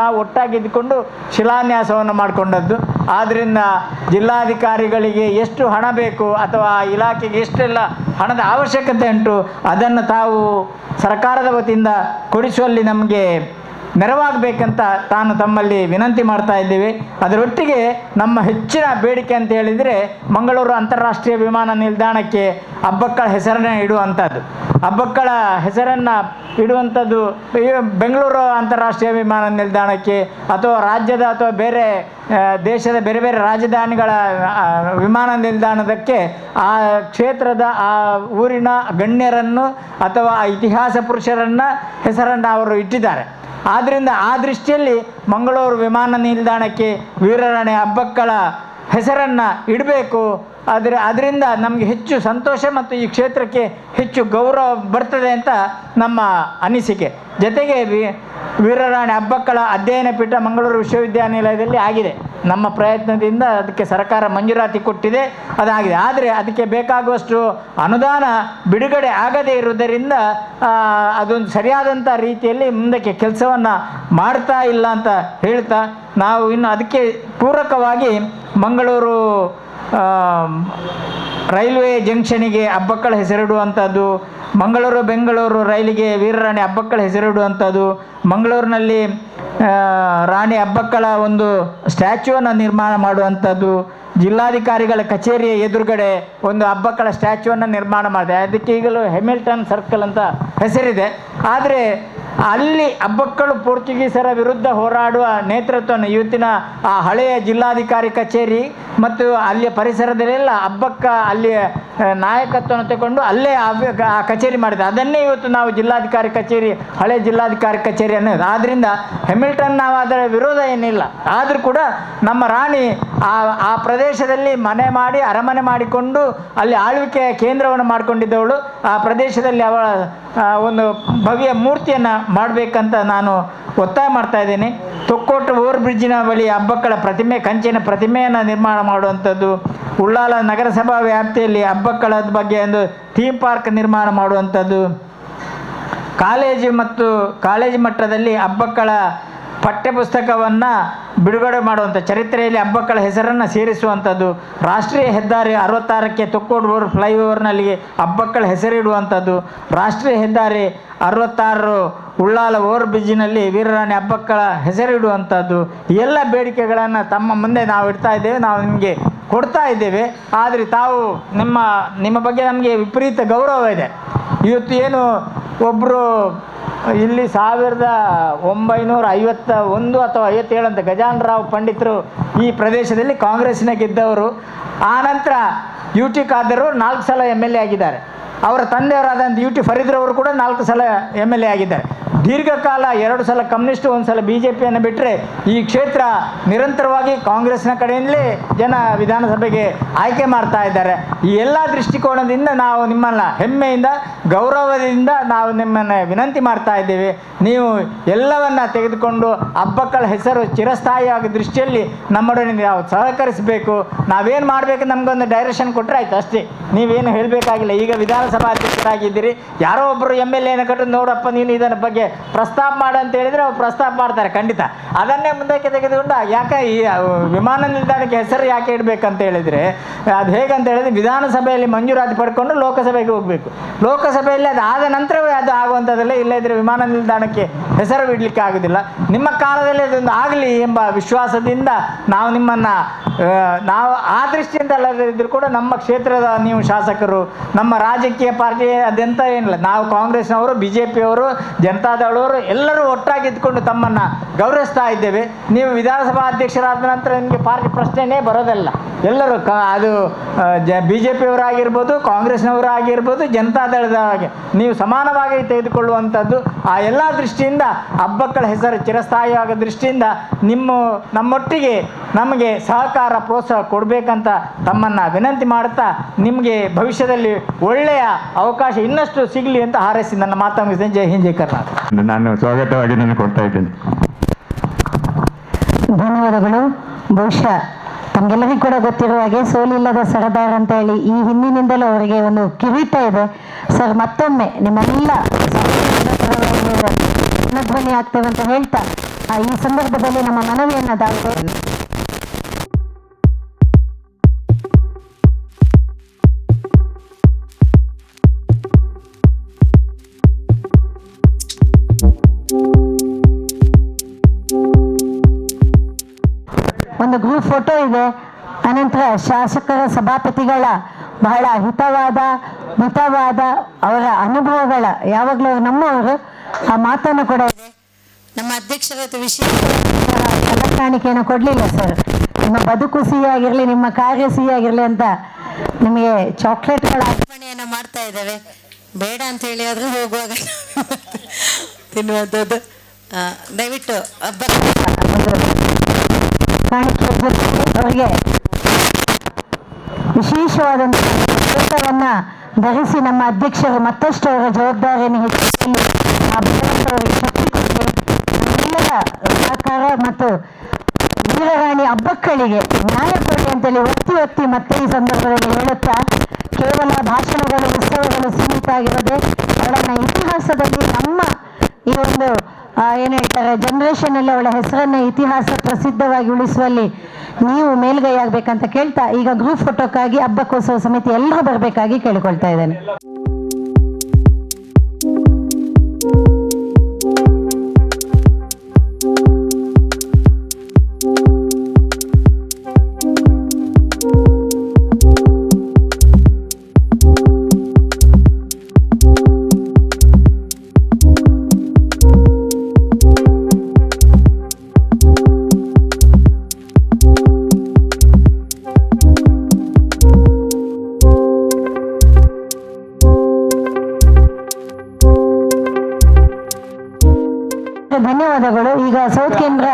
[SPEAKER 4] ನಾವು ಒಟ್ಟಾಗಿದ್ದುಕೊಂಡು ಶಿಲಾನ್ಯಾಸವನ್ನು ಮಾಡಿಕೊಂಡದ್ದು. ಆದ್ದರಿಂದ ಜಿಲ್ಲಾಧಿಕಾರಿಗಳಿಗೆ ಎಷ್ಟು ಹಣ ಬೇಕು ಅಥವಾ ಇಲಾಖೆಗೆ ಎಷ್ಟೆಲ್ಲ ಹಣದ ಅವಶ್ಯಕತೆ ಉಂಟು ಅದನ್ನು ತಾವು ಸರ್ಕಾರದ ವತಿಯಿಂದ ಕೊಡಿಸುವಲ್ಲಿ ನಮಗೆ ನೆರವಾಗಬೇಕಂತ ತಮ್ಮಲ್ಲಿ ವಿನಂತಿ ಮಾಡ್ತಾ ಇದ್ದೀವಿ. ಅದರೊಟ್ಟಿಗೆ ನಮ್ಮ ಹೆಚ್ಚಿನ ಬೇಡಿಕೆ ಅಂತ ಹೇಳಿದರೆ ಮಂಗಳೂರು ಅಂತಾರಾಷ್ಟ್ರೀಯ ವಿಮಾನ ನಿಲ್ದಾಣಕ್ಕೆ ಹಬ್ಬಕ್ಕಳ ಹೆಸರನ್ನು ಇಡುವಂಥದ್ದು. ಹಬ್ಬಕ್ಕಳ ಹೆಸರನ್ನು ಇಡುವಂಥದ್ದು ಬೆಂಗಳೂರು ಅಂತಾರಾಷ್ಟ್ರೀಯ ವಿಮಾನ ನಿಲ್ದಾಣಕ್ಕೆ ಅಥವಾ ರಾಜ್ಯದ ಅಥವಾ ಬೇರೆ ದೇಶದ ಬೇರೆ ಬೇರೆ ರಾಜಧಾನಿಗಳ ವಿಮಾನ ನಿಲ್ದಾಣದಕ್ಕೆ ಆ ಕ್ಷೇತ್ರದ ಆ ಊರಿನ ಗಣ್ಯರನ್ನು ಅಥವಾ ಇತಿಹಾಸ ಪುರುಷರನ್ನು ಹೆಸರನ್ನು ಅವರು ಇಟ್ಟಿದ್ದಾರೆ. ಆದ್ದರಿಂದ ಆ ದೃಷ್ಟಿಯಲ್ಲಿ ಮಂಗಳೂರು ವಿಮಾನ ನಿಲ್ದಾಣಕ್ಕೆ ವೀರರಾಣಿ ಹಬ್ಬಕ್ಕಳ ಹೆಸರನ್ನು ಇಡಬೇಕು. ಅದರಿಂದ ನಮಗೆ ಹೆಚ್ಚು ಸಂತೋಷ ಮತ್ತು ಈ ಕ್ಷೇತ್ರಕ್ಕೆ ಹೆಚ್ಚು ಗೌರವ ಬರ್ತದೆ ಅಂತ ನಮ್ಮ ಅನಿಸಿಕೆ. ಜೊತೆಗೆ ವೀರರಾಣಿ ಹಬ್ಬಕ್ಕಳ ಅಧ್ಯಯನ ಪೀಠ ಮಂಗಳೂರು ವಿಶ್ವವಿದ್ಯಾನಿಲಯದಲ್ಲಿ ಆಗಿದೆ. ನಮ್ಮ ಪ್ರಯತ್ನದಿಂದ ಅದಕ್ಕೆ ಸರ್ಕಾರ ಮಂಜೂರಾತಿ ಕೊಟ್ಟಿದೆ, ಅದಾಗಿದೆ. ಆದರೆ ಅದಕ್ಕೆ ಬೇಕಾಗುವಷ್ಟು ಅನುದಾನ ಬಿಡುಗಡೆ ಆಗದೇ ಇರುವುದರಿಂದ ಅದೊಂದು ಸರಿಯಾದಂಥ ರೀತಿಯಲ್ಲಿ ಮುಂದಕ್ಕೆ ಕೆಲಸವನ್ನು ಮಾಡ್ತಾ ಇಲ್ಲ ಅಂತ ಹೇಳ್ತಾ, ನಾವು ಇನ್ನು ಅದಕ್ಕೆ ಪೂರಕವಾಗಿ ಮಂಗಳೂರು ರೈಲ್ವೆ ಜಂಕ್ಷನಿಗೆ ಅಬ್ಬಕ್ಕಳ ಹೆಸರಿಡುವಂಥದ್ದು, ಮಂಗಳೂರು ಬೆಂಗಳೂರು ರೈಲಿಗೆ ವೀರರಾಣಿ ಅಬ್ಬಕ್ಕಳ ಹೆಸರಿಡುವಂಥದ್ದು, ಮಂಗಳೂರಿನಲ್ಲಿ ರಾಣಿ ಅಬ್ಬಕ್ಕಳ ಒಂದು ಸ್ಟ್ಯಾಚ್ಯೂವನ್ನು ನಿರ್ಮಾಣ ಮಾಡುವಂಥದ್ದು, ಜಿಲ್ಲಾಧಿಕಾರಿಗಳ ಕಚೇರಿಯ ಎದುರುಗಡೆ ಒಂದು ಅಬ್ಬಕ್ಕಳ ಸ್ಟ್ಯಾಚ್ಯೂವನ್ನು ನಿರ್ಮಾಣ ಮಾಡಿದೆ. ಅದಕ್ಕೆ ಈಗಲೂ ಹೆಮಿಲ್ಟನ್ ಸರ್ಕಲ್ ಅಂತ ಹೆಸರಿದೆ. ಆದರೆ ಅಲ್ಲಿ ಅಬ್ಬಕ್ಕಳು ಪೋರ್ಚುಗೀಸರ ವಿರುದ್ಧ ಹೋರಾಡುವ ನೇತೃತ್ವವನ್ನು ಇವತ್ತಿನ ಆ ಹಳೆಯ ಜಿಲ್ಲಾಧಿಕಾರಿ ಕಚೇರಿ ಮತ್ತು ಅಲ್ಲಿಯ ಪರಿಸರದಲ್ಲೆಲ್ಲ ಅಬ್ಬಕ್ಕ ಅಲ್ಲಿಯ ನಾಯಕತ್ವವನ್ನು ತಗೊಂಡು ಅಲ್ಲೇ ಆ ಕಚೇರಿ ಮಾಡಿದೆ. ಅದನ್ನೇ ಇವತ್ತು ನಾವು ಜಿಲ್ಲಾಧಿಕಾರಿ ಕಚೇರಿ, ಹಳೆ ಜಿಲ್ಲಾಧಿಕಾರಿ ಕಚೇರಿ ಅನ್ನೋದು. ಆದ್ದರಿಂದ ಹೆಮಿಲ್ಟನ್ ನಾವು ಅದರ ವಿರೋಧ ಏನಿಲ್ಲ. ಆದರೂ ಕೂಡ ನಮ್ಮ ರಾಣಿ ಆ ಪ್ರದೇಶದಲ್ಲಿ ಮನೆ ಮಾಡಿ ಅರಮನೆ ಮಾಡಿಕೊಂಡು ಅಲ್ಲಿ ಆಳ್ವಿಕೆಯ ಕೇಂದ್ರವನ್ನು ಮಾಡಿಕೊಂಡಿದ್ದವಳು. ಆ ಪ್ರದೇಶದಲ್ಲಿ ಅವಳ ಒಂದು ಭವ್ಯ ಮೂರ್ತಿಯನ್ನು ಮಾಡಬೇಕಂತ ನಾನು ಒತ್ತಾಯ ಮಾಡ್ತಾ ಇದ್ದೇನೆ. ತೊಕ್ಕೋಟು ಓವರ್ ಬ್ರಿಡ್ಜಿನ ಬಳಿ ಅಬ್ಬಕ್ಕಳ ಪ್ರತಿಮೆ, ಕಂಚಿನ ಪ್ರತಿಮೆಯನ್ನು ನಿರ್ಮಾಣ ಮಾಡುವಂಥದ್ದು, ಉಳ್ಳಾಲ ನಗರಸಭಾ ವ್ಯಾಪ್ತಿಯಲ್ಲಿ ಅಬ್ಬಕ್ಕಳದ ಬಗ್ಗೆ ಒಂದು ಥೀಮ್ ಪಾರ್ಕ್ ನಿರ್ಮಾಣ ಮಾಡುವಂಥದ್ದು, ಕಾಲೇಜು ಮಟ್ಟದಲ್ಲಿ ಅಬ್ಬಕ್ಕಳ ಪಠ್ಯಪುಸ್ತಕವನ್ನು ಬಿಡುಗಡೆ ಮಾಡುವಂಥ, ಚರಿತ್ರೆಯಲ್ಲಿ ಅಬ್ಬಕ್ಕಳ ಹೆಸರನ್ನು ಸೇರಿಸುವಂಥದ್ದು, ರಾಷ್ಟ್ರೀಯ ಹೆದ್ದಾರಿ 66ಕ್ಕೆ ತೊಕ್ಕೋಡು ಫ್ಲೈಓವರ್ನಲ್ಲಿ ಅಬ್ಬಕ್ಕಳ ಹೆಸರಿಡುವಂಥದ್ದು, ರಾಷ್ಟ್ರೀಯ ಹೆದ್ದಾರಿ 66 ಉಳ್ಳಾಲ ಓವರ್ ಬ್ರಿಡ್ಜಿನಲ್ಲಿ ವೀರರಾಣಿ ಅಬ್ಬಕ್ಕಳ ಹೆಸರಿಡುವಂಥದ್ದು. ಎಲ್ಲ ಬೇಡಿಕೆಗಳನ್ನು ತಮ್ಮ ಮುಂದೆ ನಾವು ಇಡ್ತಾ ಇದ್ದೇವೆ, ನಾವು ನಿಮಗೆ ಕೊಡ್ತಾ ಇದ್ದೇವೆ. ಆದರೆ ತಾವು ನಿಮ್ಮ ಬಗ್ಗೆ ನಮಗೆ ವಿಪರೀತ ಗೌರವ ಇದೆ. ಇವತ್ತು ಏನು ಒಬ್ಬರು ಇಲ್ಲಿ 1951 ಅಥವಾ 57 ಅಂತ ಗಜಾನರಾವ್ ಪಂಡಿತರು ಈ ಪ್ರದೇಶದಲ್ಲಿ ಕಾಂಗ್ರೆಸ್ಸಿನ ಗೆದ್ದವರು. ಆನಂತರ UT ಖಾದರ್ 4 ಸಲ MLA ಆಗಿದ್ದಾರೆ. ಅವರ ತಂದೆಯವರಾದಂಥ UT ಫರೀದ್ರವರು ಕೂಡ 4 ಸಲ MLA ಆಗಿದ್ದಾರೆ. ದೀರ್ಘಕಾಲ 2 ಸಲ ಕಮ್ಯುನಿಸ್ಟ್, 1 ಸಲ BJPಯನ್ನು ಬಿಟ್ಟರೆ ಈ ಕ್ಷೇತ್ರ ನಿರಂತರವಾಗಿ ಕಾಂಗ್ರೆಸ್ನ ಕಡೆಯಿಂದಲೇ ಜನ ವಿಧಾನಸಭೆಗೆ ಆಯ್ಕೆ ಮಾಡ್ತಾ ಇದ್ದಾರೆ. ಈ ಎಲ್ಲ ದೃಷ್ಟಿಕೋನದಿಂದ ನಾವು ನಿಮ್ಮನ್ನು ಹೆಮ್ಮೆಯಿಂದ, ಗೌರವದಿಂದ ನಾವು ನಿಮ್ಮನ್ನು ವಿನಂತಿ ಮಾಡ್ತಾ ಇದ್ದೇವೆ. ನೀವು ಎಲ್ಲವನ್ನು ತೆಗೆದುಕೊಂಡು ಅಬ್ಬಕ್ಕಳ ಹೆಸರು ಚಿರಸ್ಥಾಯಿಯಾದ ದೃಷ್ಟಿಯಲ್ಲಿ ನಮ್ಮೊಡನೆ ನಾವು ಸಹಕರಿಸಬೇಕು. ನಾವೇನು ಮಾಡಬೇಕು ನಮಗೊಂದು ಡೈರೆಕ್ಷನ್ ಕೊಟ್ಟರೆ ಆಯ್ತು ಅಷ್ಟೇ, ನೀವೇನು ಹೇಳಬೇಕಾಗಿಲ್ಲ. ಈಗ ವಿಧಾನಸಭಾ ಅಧ್ಯಕ್ಷರಾಗಿದ್ದೀರಿ, ಯಾರೋ ಒಬ್ಬರು MLA ಕಟ್ಟು ನೋಡಪ್ಪ ನೀನು ಇದರ ಬಗ್ಗೆ ಪ್ರಸ್ತಾಪ ಮಾಡು ಅಂತ ಹೇಳಿದರೆ ಅವ್ರು ಪ್ರಸ್ತಾಪ ಮಾಡ್ತಾರೆ ಖಂಡಿತ. ಅದನ್ನೇ ಮುಂದಕ್ಕೆ ತೆಗೆದುಕೊಂಡು ಯಾಕೆ ಈ ವಿಮಾನ ನಿಲ್ದಾಣಕ್ಕೆ ಹೆಸರು ಯಾಕೆ ಇಡಬೇಕಂತ ಹೇಳಿದರೆ, ಅದು ಹೇಗಂತ ಹೇಳಿದರೆ ವಿಧಾನಸಭೆಯಲ್ಲಿ ಮಂಜೂರಾತಿ ಪಡ್ಕೊಂಡು ಲೋಕಸಭೆಗೆ ಹೋಗಬೇಕು. ಲೋಕಸಭೆಯಲ್ಲಿ ಅದು ಆದ ನಂತರವೇ ಅದು ಆಗುವಂಥದ್ದಲ್ಲ. ಇಲ್ಲದಿದ್ದರೆ ವಿಮಾನ ನಿಲ್ದಾಣಕ್ಕೆ ಹೆಸರು ಬಿಡಲಿಕ್ಕೆ ಆಗೋದಿಲ್ಲ. ನಿಮ್ಮ ಕಾಲದಲ್ಲಿ ಅದೊಂದು ಆಗಲಿ ಎಂಬ ವಿಶ್ವಾಸದಿಂದ ನಾವು ನಿಮ್ಮನ್ನು ನಾವು ಆ ದೃಷ್ಟಿಯಿಂದ ಅಲ್ಲದಿದ್ದರೂ ಕೂಡ ನಮ್ಮ ಕ್ಷೇತ್ರದ ನೀವು ಶಾಸಕರು, ನಮ್ಮ ರಾಜಕೀಯ ಪಾರ್ಟಿ ಅದೆಂತ ಏನಿಲ್ಲ, ನಾವು ಕಾಂಗ್ರೆಸ್ನವರು, BJPಯವರು, ಜನತಾದಳವರು ಎಲ್ಲರೂ ಒಟ್ಟಾಗಿ ಇದ್ಕೊಂಡು ತಮ್ಮನ್ನು ಗೌರವಿಸ್ತಾ ಇದ್ದೇವೆ. ನೀವು ವಿಧಾನಸಭಾ ಅಧ್ಯಕ್ಷರಾದ ನಂತರ ನಿಮಗೆ ಪಾರ್ಟಿ ಪ್ರಶ್ನೆಯೇ ಬರೋದಲ್ಲ. ಎಲ್ಲರೂ ಅದು BJPಯವರಾಗಿರ್ಬೋದು, ಕಾಂಗ್ರೆಸ್ನವರಾಗಿರ್ಬೋದು, ಜನತಾದಳದ ಹಾಗೆ ನೀವು ಸಮಾನವಾಗಿ ತೆಗೆದುಕೊಳ್ಳುವಂಥದ್ದು. ಆ ಎಲ್ಲ ದೃಷ್ಟಿಯಿಂದ ಅಬ್ಬಕ್ಕಳ ಹೆಸರು ಚಿರಸ್ಥಾಯಿಯಾದ ದೃಷ್ಟಿಯಿಂದ ನಮ್ಮೊಟ್ಟಿಗೆ ನಮಗೆ ಸಹಕಾರ ಪ್ರೋತ್ಸಾಹ ಕೊಡಬೇಕಂತ ತಮ್ಮನ್ನು ವಿನಂತಿ ಮಾಡುತ್ತಾ, ನಿಮಗೆ ಭವಿಷ್ಯದಲ್ಲಿ ಒಳ್ಳೆಯ ಅವಕಾಶ ಇನ್ನಷ್ಟು ಸಿಗಲಿ ಅಂತ ಹಾರೈಸಿ ನನ್ನ ಮಾತು ಮುಗಿಸ್ತೇನೆ. ಜೈ ಹಿಂದ್, ಜೈ ಕರ್ನಾಟಕ.
[SPEAKER 3] ನಾನು ಸ್ವಾಗತವಾಗಿ ನಾನು ಕೊಡ್ತಾ ಇದ್ದೇನೆ.
[SPEAKER 1] ಧನ್ಯವಾದಗಳು. ಬಹುಶಃ ತಮಗೆಲ್ಲರಿಗೂ ಕೂಡ ಗೊತ್ತಿರುವ ಹಾಗೆ ಸೋಲಿಲ್ಲದ ಸರದಾರ ಅಂತ ಹೇಳಿ ಈ ಹಿಂದಿನಿಂದಲೂ ಅವರಿಗೆ ಒಂದು ಕಿರೀಟ ಇದೆ. ಸರ್, ಮತ್ತೊಮ್ಮೆ ನಿಮ್ಮೆಲ್ಲ ಧ್ವನಿ ಆಗ್ತೇವೆ ಅಂತ ಹೇಳ್ತಾ ಈ ಸಂದರ್ಭದಲ್ಲಿ ನಮ್ಮ ಮನವಿಯನ್ನು ದಾಖಲೆ ಒಂದು ಗ್ರೂಪ್ ಫೋಟೋ ಇದೆ. ಅನಂತರ ಶಾಸಕರ ಸಭಾಪತಿಗಳ ಬಹಳ ಮಿತವಾದ ಅವರ ಅನುಭವಗಳ, ಯಾವಾಗಲೂ ನಮ್ಮವರು ಆ ಮಾತನ್ನು ಕೂಡ ಇದೆ. ನಮ್ಮ ಅಧ್ಯಕ್ಷರ ವಿಷಯ ಕಾಣಿಕೆಯನ್ನು ಕೊಡಲಿಲ್ಲ ಸರ್. ನಿಮ್ಮ ಬದುಕು ಸಿಹಿಯಾಗಿರಲಿ, ನಿಮ್ಮ ಕಾರ್ಯ ಸಿಹಿಯಾಗಿರಲಿ ಅಂತ ನಿಮಗೆ ಚಾಕ್ಲೇಟ್ಗಳ ಅರ್ಪಣೆಯನ್ನು ಮಾಡ್ತಾ ಇದ್ದೇವೆ. ಬೇಡ ಅಂತ ಹೇಳಿ ಆದರೂ ಹೋಗುವಾಗ ತಿನ್ನುವಂಥದ್ದು. ದಯವಿಟ್ಟು ಹಬ್ಬ ಕಾಣಿಕೆ ಅವರಿಗೆ ವಿಶೇಷವಾದಂಥ ಊಟವನ್ನು ಧರಿಸಿ ನಮ್ಮ ಅಧ್ಯಕ್ಷರು ಮತ್ತಷ್ಟು ಅವರ ಜವಾಬ್ದಾರಿಯನ್ನು ಹೆಚ್ಚಿಸಿ ಆ ಭಗವಂತರಿಗೆ ಶಕ್ತಿ ಕೊಟ್ಟು ನಮ್ಮೆಲ್ಲರ ಸಹಕಾರ ಮತ್ತು ವೀರರಾಣಿ ಹಬ್ಬಕ್ಕಳಿಗೆ ನ್ಯಾಯ ಕೊಡಿ ಅಂತೇಳಿ ಒತ್ತಿ ಮತ್ತೆ ಈ ಸಂದರ್ಭದಲ್ಲಿ ಹೇಳುತ್ತಾ, ಕೇವಲ ಭಾಷಣಗಳು ಉತ್ಸವಗಳು ಸೀಮಿತ ಆಗಿರದೆ ಅವಳನ್ನ ಇತಿಹಾಸದಲ್ಲಿ ನಮ್ಮ ಈ ಒಂದು ಏನು ಹೇಳ್ತಾರೆ ಜನರೇಷನ್ ಅಲ್ಲಿ ಅವಳ ಹೆಸರನ್ನ ಇತಿಹಾಸ ಪ್ರಸಿದ್ಧವಾಗಿ ಉಳಿಸುವಲ್ಲಿ ನೀವು ಮೇಲ್ಗೈ ಆಗ್ಬೇಕಂತ ಕೇಳ್ತಾ, ಈಗ ಗ್ರೂಪ್ ಫೋಟೋಕ್ಕಾಗಿ ಹಬ್ಬಕ್ಕೋತ್ಸವ ಸಮಿತಿ ಎಲ್ಲರೂ ಬರಬೇಕಾಗಿ ಕೇಳಿಕೊಳ್ತಾ ಇದ್ದೇನೆ. ಧನ್ಯವಾದಗಳು. ಈಗ ಸೌತ್ ಕೇಂದ್ರ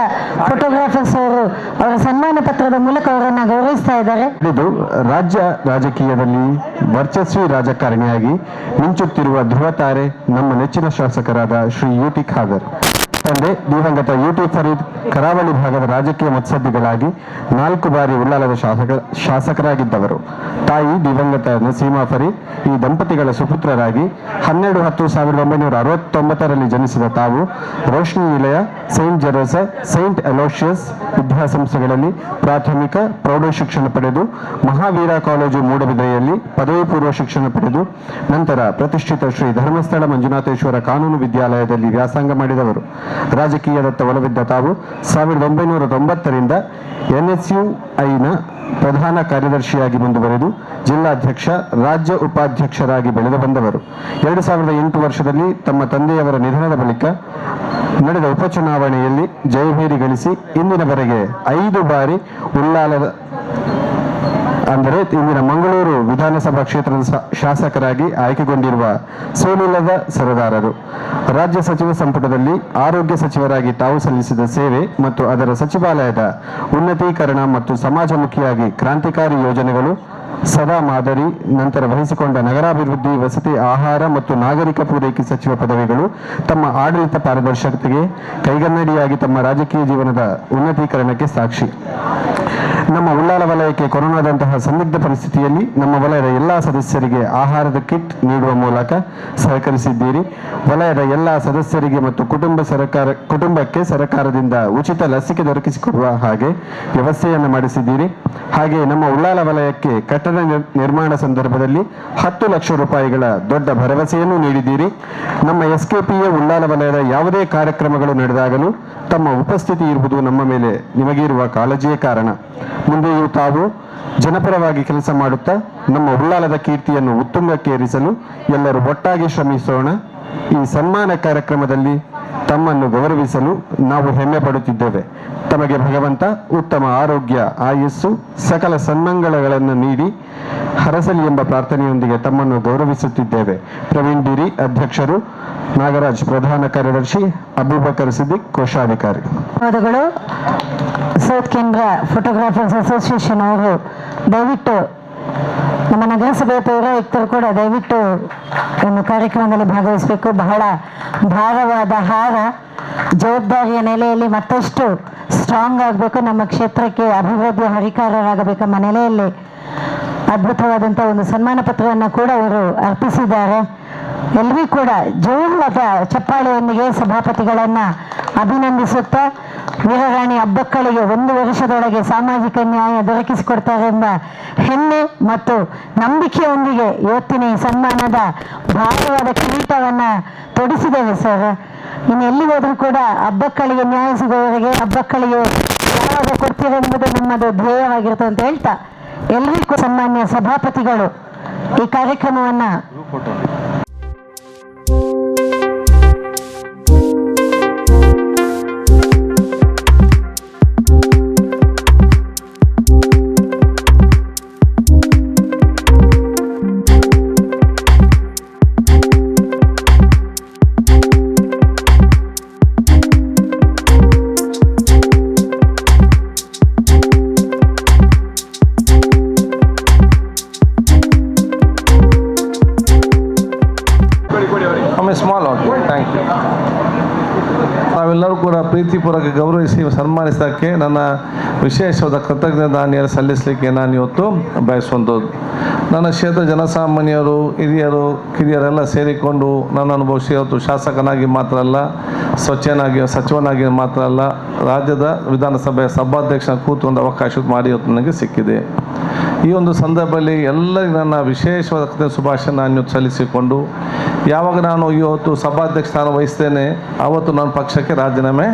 [SPEAKER 1] ಫೋಟೋಗ್ರಾಫರ್ಸ್ ಅವರು ಅವರ ಸನ್ಮಾನ ಪತ್ರದ ಮೂಲಕ ಅವರನ್ನ ಗೌರವಿಸ್ತಾ ಇದ್ದಾರೆ.
[SPEAKER 5] ಇದು ರಾಜ್ಯ ರಾಜಕೀಯದಲ್ಲಿ ವರ್ಚಸ್ವಿ ರಾಜಕಾರಣಿಯಾಗಿ ಮಿಂಚುತ್ತಿರುವ ಧ್ರುವ ತಾರೆ ನಮ್ಮ ನೆಚ್ಚಿನ ಶಾಸಕರಾದ ಶ್ರೀ ಯುಟಿ ಖಾದರ್. ತಂದೆ ದಿವಂಗತ ಯುಟಿ ಫರೀದ್ ಕರಾವಳಿ ಭಾಗದ ರಾಜಕೀಯ ಮುತ್ಸದ್ದಿಗಳಾಗಿ 4 ಬಾರಿ ಉಳ್ಳಾಲದ ಶಾಸಕರಾಗಿದ್ದವರು. ತಾಯಿ ದಿವಂಗತ ನಸೀಮಾ ಫರೀದ್ ಈ ದಂಪತಿಗಳ ಸುಪುತ್ರರಾಗಿ 12/10/1969ರಲ್ಲಿ ಜನಿಸಿದ ತಾವು ರೋಶ್ನಿ ನಿಲಯ, ಸೈಂಟ್ ಜೆರೋಸಫ್, ಸೈಂಟ್ ಅಲೋಷಿಯಸ್ ವಿದ್ಯಾಸಂಸ್ಥೆಗಳಲ್ಲಿ ಪ್ರಾಥಮಿಕ ಪ್ರೌಢ ಶಿಕ್ಷಣ ಪಡೆದು ಮಹಾವೀರ ಕಾಲೇಜು ಮೂಡಬಿದ್ರೆಯಲ್ಲಿ ಪದವಿ ಪೂರ್ವ ಶಿಕ್ಷಣ ಪಡೆದು ನಂತರ ಪ್ರತಿಷ್ಠಿತ ಶ್ರೀ ಧರ್ಮಸ್ಥಳ ಮಂಜುನಾಥೇಶ್ವರ ಕಾನೂನು ವಿದ್ಯಾಲಯದಲ್ಲಿ ವ್ಯಾಸಂಗ ಮಾಡಿದವರು. ರಾಜಕೀಯದತ್ತ ಒಲವಿದ್ದ ತಾವು 1990ರಿಂದ NSUIನ ಪ್ರಧಾನ ಕಾರ್ಯದರ್ಶಿಯಾಗಿ ಮುಂದುವರೆದು ಜಿಲ್ಲಾಧ್ಯಕ್ಷ, ರಾಜ್ಯ ಉಪಾಧ್ಯಕ್ಷರಾಗಿ ಬೆಳೆದು ಬಂದವರು. 2008 ವರ್ಷದಲ್ಲಿ ತಮ್ಮ ತಂದೆಯವರ ನಿಧನದ ಬಳಿಕ ನಡೆದ ಉಪಚುನಾವಣೆಯಲ್ಲಿ ಜಯಭೇರಿ ಗಳಿಸಿ ಇಂದಿನವರೆಗೆ 5 ಬಾರಿ ಉಳ್ಳಾಲದ ಅಂದರೆ ಇಂದಿನ ಮಂಗಳೂರು ವಿಧಾನಸಭಾ ಕ್ಷೇತ್ರದ ಶಾಸಕರಾಗಿ ಆಯ್ಕೆಗೊಂಡಿರುವ ಸೋಲಿಲ್ಲದ ಸರದಾರರು. ರಾಜ್ಯ ಸಚಿವ ಸಂಪುಟದಲ್ಲಿ ಆರೋಗ್ಯ ಸಚಿವರಾಗಿ ತಾವು ಸಲ್ಲಿಸಿದ ಸೇವೆ ಮತ್ತು ಅದರ ಸಚಿವಾಲಯದ ಉನ್ನತೀಕರಣ ಮತ್ತು ಸಮಾಜಮುಖಿಯಾಗಿ ಕ್ರಾಂತಿಕಾರಿ ಯೋಜನೆಗಳು ಸದಾ ಮಾದರಿ, ನಂತರ ವಹಿಸಿಕೊಂಡ ನಗರಾಭಿವೃದ್ಧಿ, ವಸತಿ, ಆಹಾರ ಮತ್ತು ನಾಗರಿಕ ಪೂರೈಕೆ ಸಚಿವ ಪದವಿಗಳು ತಮ್ಮ ಆಡಳಿತ ಪಾರದರ್ಶಕತೆಗೆ ಕೈಗನ್ನಡಿಯಾಗಿ ತಮ್ಮ ರಾಜಕೀಯ ಜೀವನದ ಉನ್ನತೀಕರಣಕ್ಕೆ ಸಾಕ್ಷಿ. ನಮ್ಮ ಉಳ್ಳಾಲ ವಲಯಕ್ಕೆ ಕೊರೋನಾದಂತಹ ಸಂದಿಗ್ಧ ಪರಿಸ್ಥಿತಿಯಲ್ಲಿ ನಮ್ಮ ವಲಯದ ಎಲ್ಲಾ ಸದಸ್ಯರಿಗೆ ಆಹಾರದ ಕಿಟ್ ನೀಡುವ ಮೂಲಕ ಸಹಕರಿಸಿದ್ದೀರಿ. ವಲಯದ ಎಲ್ಲಾ ಸದಸ್ಯರಿಗೆ ಮತ್ತು ಕುಟುಂಬಕ್ಕೆ ಸರ್ಕಾರದಿಂದ ಉಚಿತ ಲಸಿಕೆ ದೊರಕಿಸಿಕೊಡುವ ಹಾಗೆ ವ್ಯವಸ್ಥೆಯನ್ನು ಮಾಡಿಸಿದ್ದೀರಿ. ಹಾಗೆ ನಮ್ಮ ಉಳ್ಳಾಲ ವಲಯಕ್ಕೆ ಕಟ್ಟಡ ನಿರ್ಮಾಣ ಸಂದರ್ಭದಲ್ಲಿ 10 ಲಕ್ಷ ರೂಪಾಯಿಗಳ ದೊಡ್ಡ ಭರವಸೆಯನ್ನು ನೀಡಿದ್ದೀರಿ. ನಮ್ಮ SKPಯ ಉಳ್ಳಾಲ ವಲಯದ ಯಾವುದೇ ಕಾರ್ಯಕ್ರಮಗಳು ನಡೆದಾಗಲೂ ತಮ್ಮ ಉಪಸ್ಥಿತಿ ಇರುವುದು ನಮ್ಮ ಮೇಲೆ ನಿಮಗಿರುವ ಕಾಳಜಿಯೇ ಕಾರಣ. ಮುಂದೆಯೂ ತಾವು ಜನಪರವಾಗಿ ಕೆಲಸ ಮಾಡುತ್ತಾ ನಮ್ಮ ಉಳ್ಳಾಲದ ಕೀರ್ತಿಯನ್ನು ಉತ್ತುಂಗಕ್ಕೇರಿಸಲು ಎಲ್ಲರೂ ಒಟ್ಟಾಗಿ ಶ್ರಮಿಸೋಣ. ಈ ಸನ್ಮಾನ ಕಾರ್ಯಕ್ರಮದಲ್ಲಿ ತಮ್ಮನ್ನು ಗೌರವಿಸಲು ನಾವು ಹೆಮ್ಮೆ ಪಡುತ್ತಿದ್ದೇವೆ. ತಮಗೆ ಭಗವಂತ ಉತ್ತಮ ಆರೋಗ್ಯ, ಆಯಸ್ಸು, ಸಕಲ ಸನ್ಮಂಗಳಗಳನ್ನು ನೀಡಿ ಹರಸಲಿ ಎಂಬ ಪ್ರಾರ್ಥನೆಯೊಂದಿಗೆ ತಮ್ಮನ್ನು ಗೌರವಿಸುತ್ತಿದ್ದೇವೆ. ಪ್ರವೀಣ್ ಡಿರಿ ಅಧ್ಯಕ್ಷರು, ನಾಗರಾಜ್ ಪ್ರಧಾನ ಕಾರ್ಯದರ್ಶಿ, ಅಬೂಬಕರ್ ಸಿದ್ದಿಕ್ ಕೋಶಾಧಿಕಾರಿ.
[SPEAKER 1] ಧನ್ಯವಾದಗಳು. ಸೌತ್ ಕೇಂದ್ರ ಫೋಟೋಗ್ರಾಫರ್ಸ್ ಅಸೋಸಿಯೇಷನ್ ಅವರು ದಯವಿಟ್ಟು ನಮ್ಮ ನಗರಸಭೆಯ ಪೌರಾಯುಕ್ತರು ಕೂಡ ದಯವಿಟ್ಟು ಒಂದು ಕಾರ್ಯಕ್ರಮದಲ್ಲಿ ಭಾಗವಹಿಸಬೇಕು. ಬಹಳ ಭಾರವಾದ ಹಾರ ಜವಾಬ್ದಾರಿಯ ನೆಲೆಯಲ್ಲಿ ಮತ್ತಷ್ಟು ಸ್ಟ್ರಾಂಗ್ ಆಗಬೇಕು. ನಮ್ಮ ಕ್ಷೇತ್ರಕ್ಕೆ ಅಭಿವೃದ್ಧಿಯ ಹರಿಕಾರರಾಗಬೇಕು. ನಮ್ಮ ನೆಲೆಯಲ್ಲಿ ಅದ್ಭುತವಾದಂಥ ಒಂದು ಸನ್ಮಾನ ಪತ್ರವನ್ನು ಕೂಡ ಅವರು ಅರ್ಪಿಸಿದ್ದಾರೆ. ಎಲ್ಲರಿಗೂ ಕೂಡ ಜೋರಾದ ಚಪ್ಪಾಳೆಯೊಂದಿಗೆ ಸಭಾಪತಿಗಳನ್ನ ಅಭಿನಂದಿಸುತ್ತಾ, ವೀರರಾಣಿ ಹಬ್ಬಕ್ಕಳಿಗೆ 1 ವರ್ಷದೊಳಗೆ ಸಾಮಾಜಿಕ ನ್ಯಾಯ ದೊರಕಿಸಿಕೊಡ್ತಾರೆ ಎಂಬ ಹೆಮ್ಮೆ ಮತ್ತು ನಂಬಿಕೆಯೊಂದಿಗೆ ಇವತ್ತಿನ ಈ ಸನ್ಮಾನದ ಭಾರವಾದ ಕಿರೀಟವನ್ನ ತೊಡಿಸಿದ್ದೇವೆ ಸರ್. ಇನ್ನು ಎಲ್ಲಿ ಹೋದ್ರೂ ಕೂಡ ಹಬ್ಬಕ್ಕಳಿಗೆ ನ್ಯಾಯ ಸಿಗುವವರೆಗೆ ಹಬ್ಬಕ್ಕಳಿಗೆ ಯಾವಾಗ ಕೊಡ್ತೀರೆಂಬುದು ನಮ್ಮದು ಧ್ಯೇಯವಾಗಿರುತ್ತೆ ಅಂತ ಹೇಳ್ತಾ, ಎಲ್ಲರಿಗೂ ಸನ್ಮಾನ್ಯ ಸಭಾಪತಿಗಳು ಈ ಕಾರ್ಯಕ್ರಮವನ್ನ
[SPEAKER 6] ಪ್ರೀತಿಪೂರ್ವಕ ಗೌರವಿಸಿ ಸನ್ಮಾನಿಸೋಕ್ಕೆ ನನ್ನ ವಿಶೇಷವಾದ ಕೃತಜ್ಞತೆ ಸಲ್ಲಿಸಲಿಕ್ಕೆ ನಾನು ಇವತ್ತು ಬಯಸುವಂಥದ್ದು. ನನ್ನ ಕ್ಷೇತ್ರ ಜನಸಾಮಾನ್ಯರು, ಹಿರಿಯರು, ಕಿರಿಯರೆಲ್ಲ ಸೇರಿಕೊಂಡು ನನ್ನನ್ನು ಬಹುಶಃ ಇವತ್ತು ಶಾಸಕನಾಗಿ ಮಾತ್ರ ಅಲ್ಲ, ಸಚಿವನಾಗಿ ಮಾತ್ರ ಅಲ್ಲ, ರಾಜ್ಯದ ವಿಧಾನಸಭೆಯ ಸಭಾಧ್ಯಕ್ಷ ಕೂತ್ಕೊಂಡು ಅವಕಾಶ ಮಾಡಿ ಇವತ್ತು ನನಗೆ ಸಿಕ್ಕಿದೆ. ಈ ಒಂದು ಸಂದರ್ಭದಲ್ಲಿ ಎಲ್ಲರಿಗೂ ನನ್ನ ವಿಶೇಷವಾದ ಶುಭಾಶಯ ನಾನು ಸಲ್ಲಿಸಿಕೊಂಡು, ಯಾವಾಗ ನಾನು ಇವತ್ತು ಸಭಾಧ್ಯಕ್ಷ ಸ್ಥಾನ ವಹಿಸ್ತೇನೆ ಆವತ್ತು ನಾನು ಪಕ್ಷಕ್ಕೆ ರಾಜೀನಾಮೆ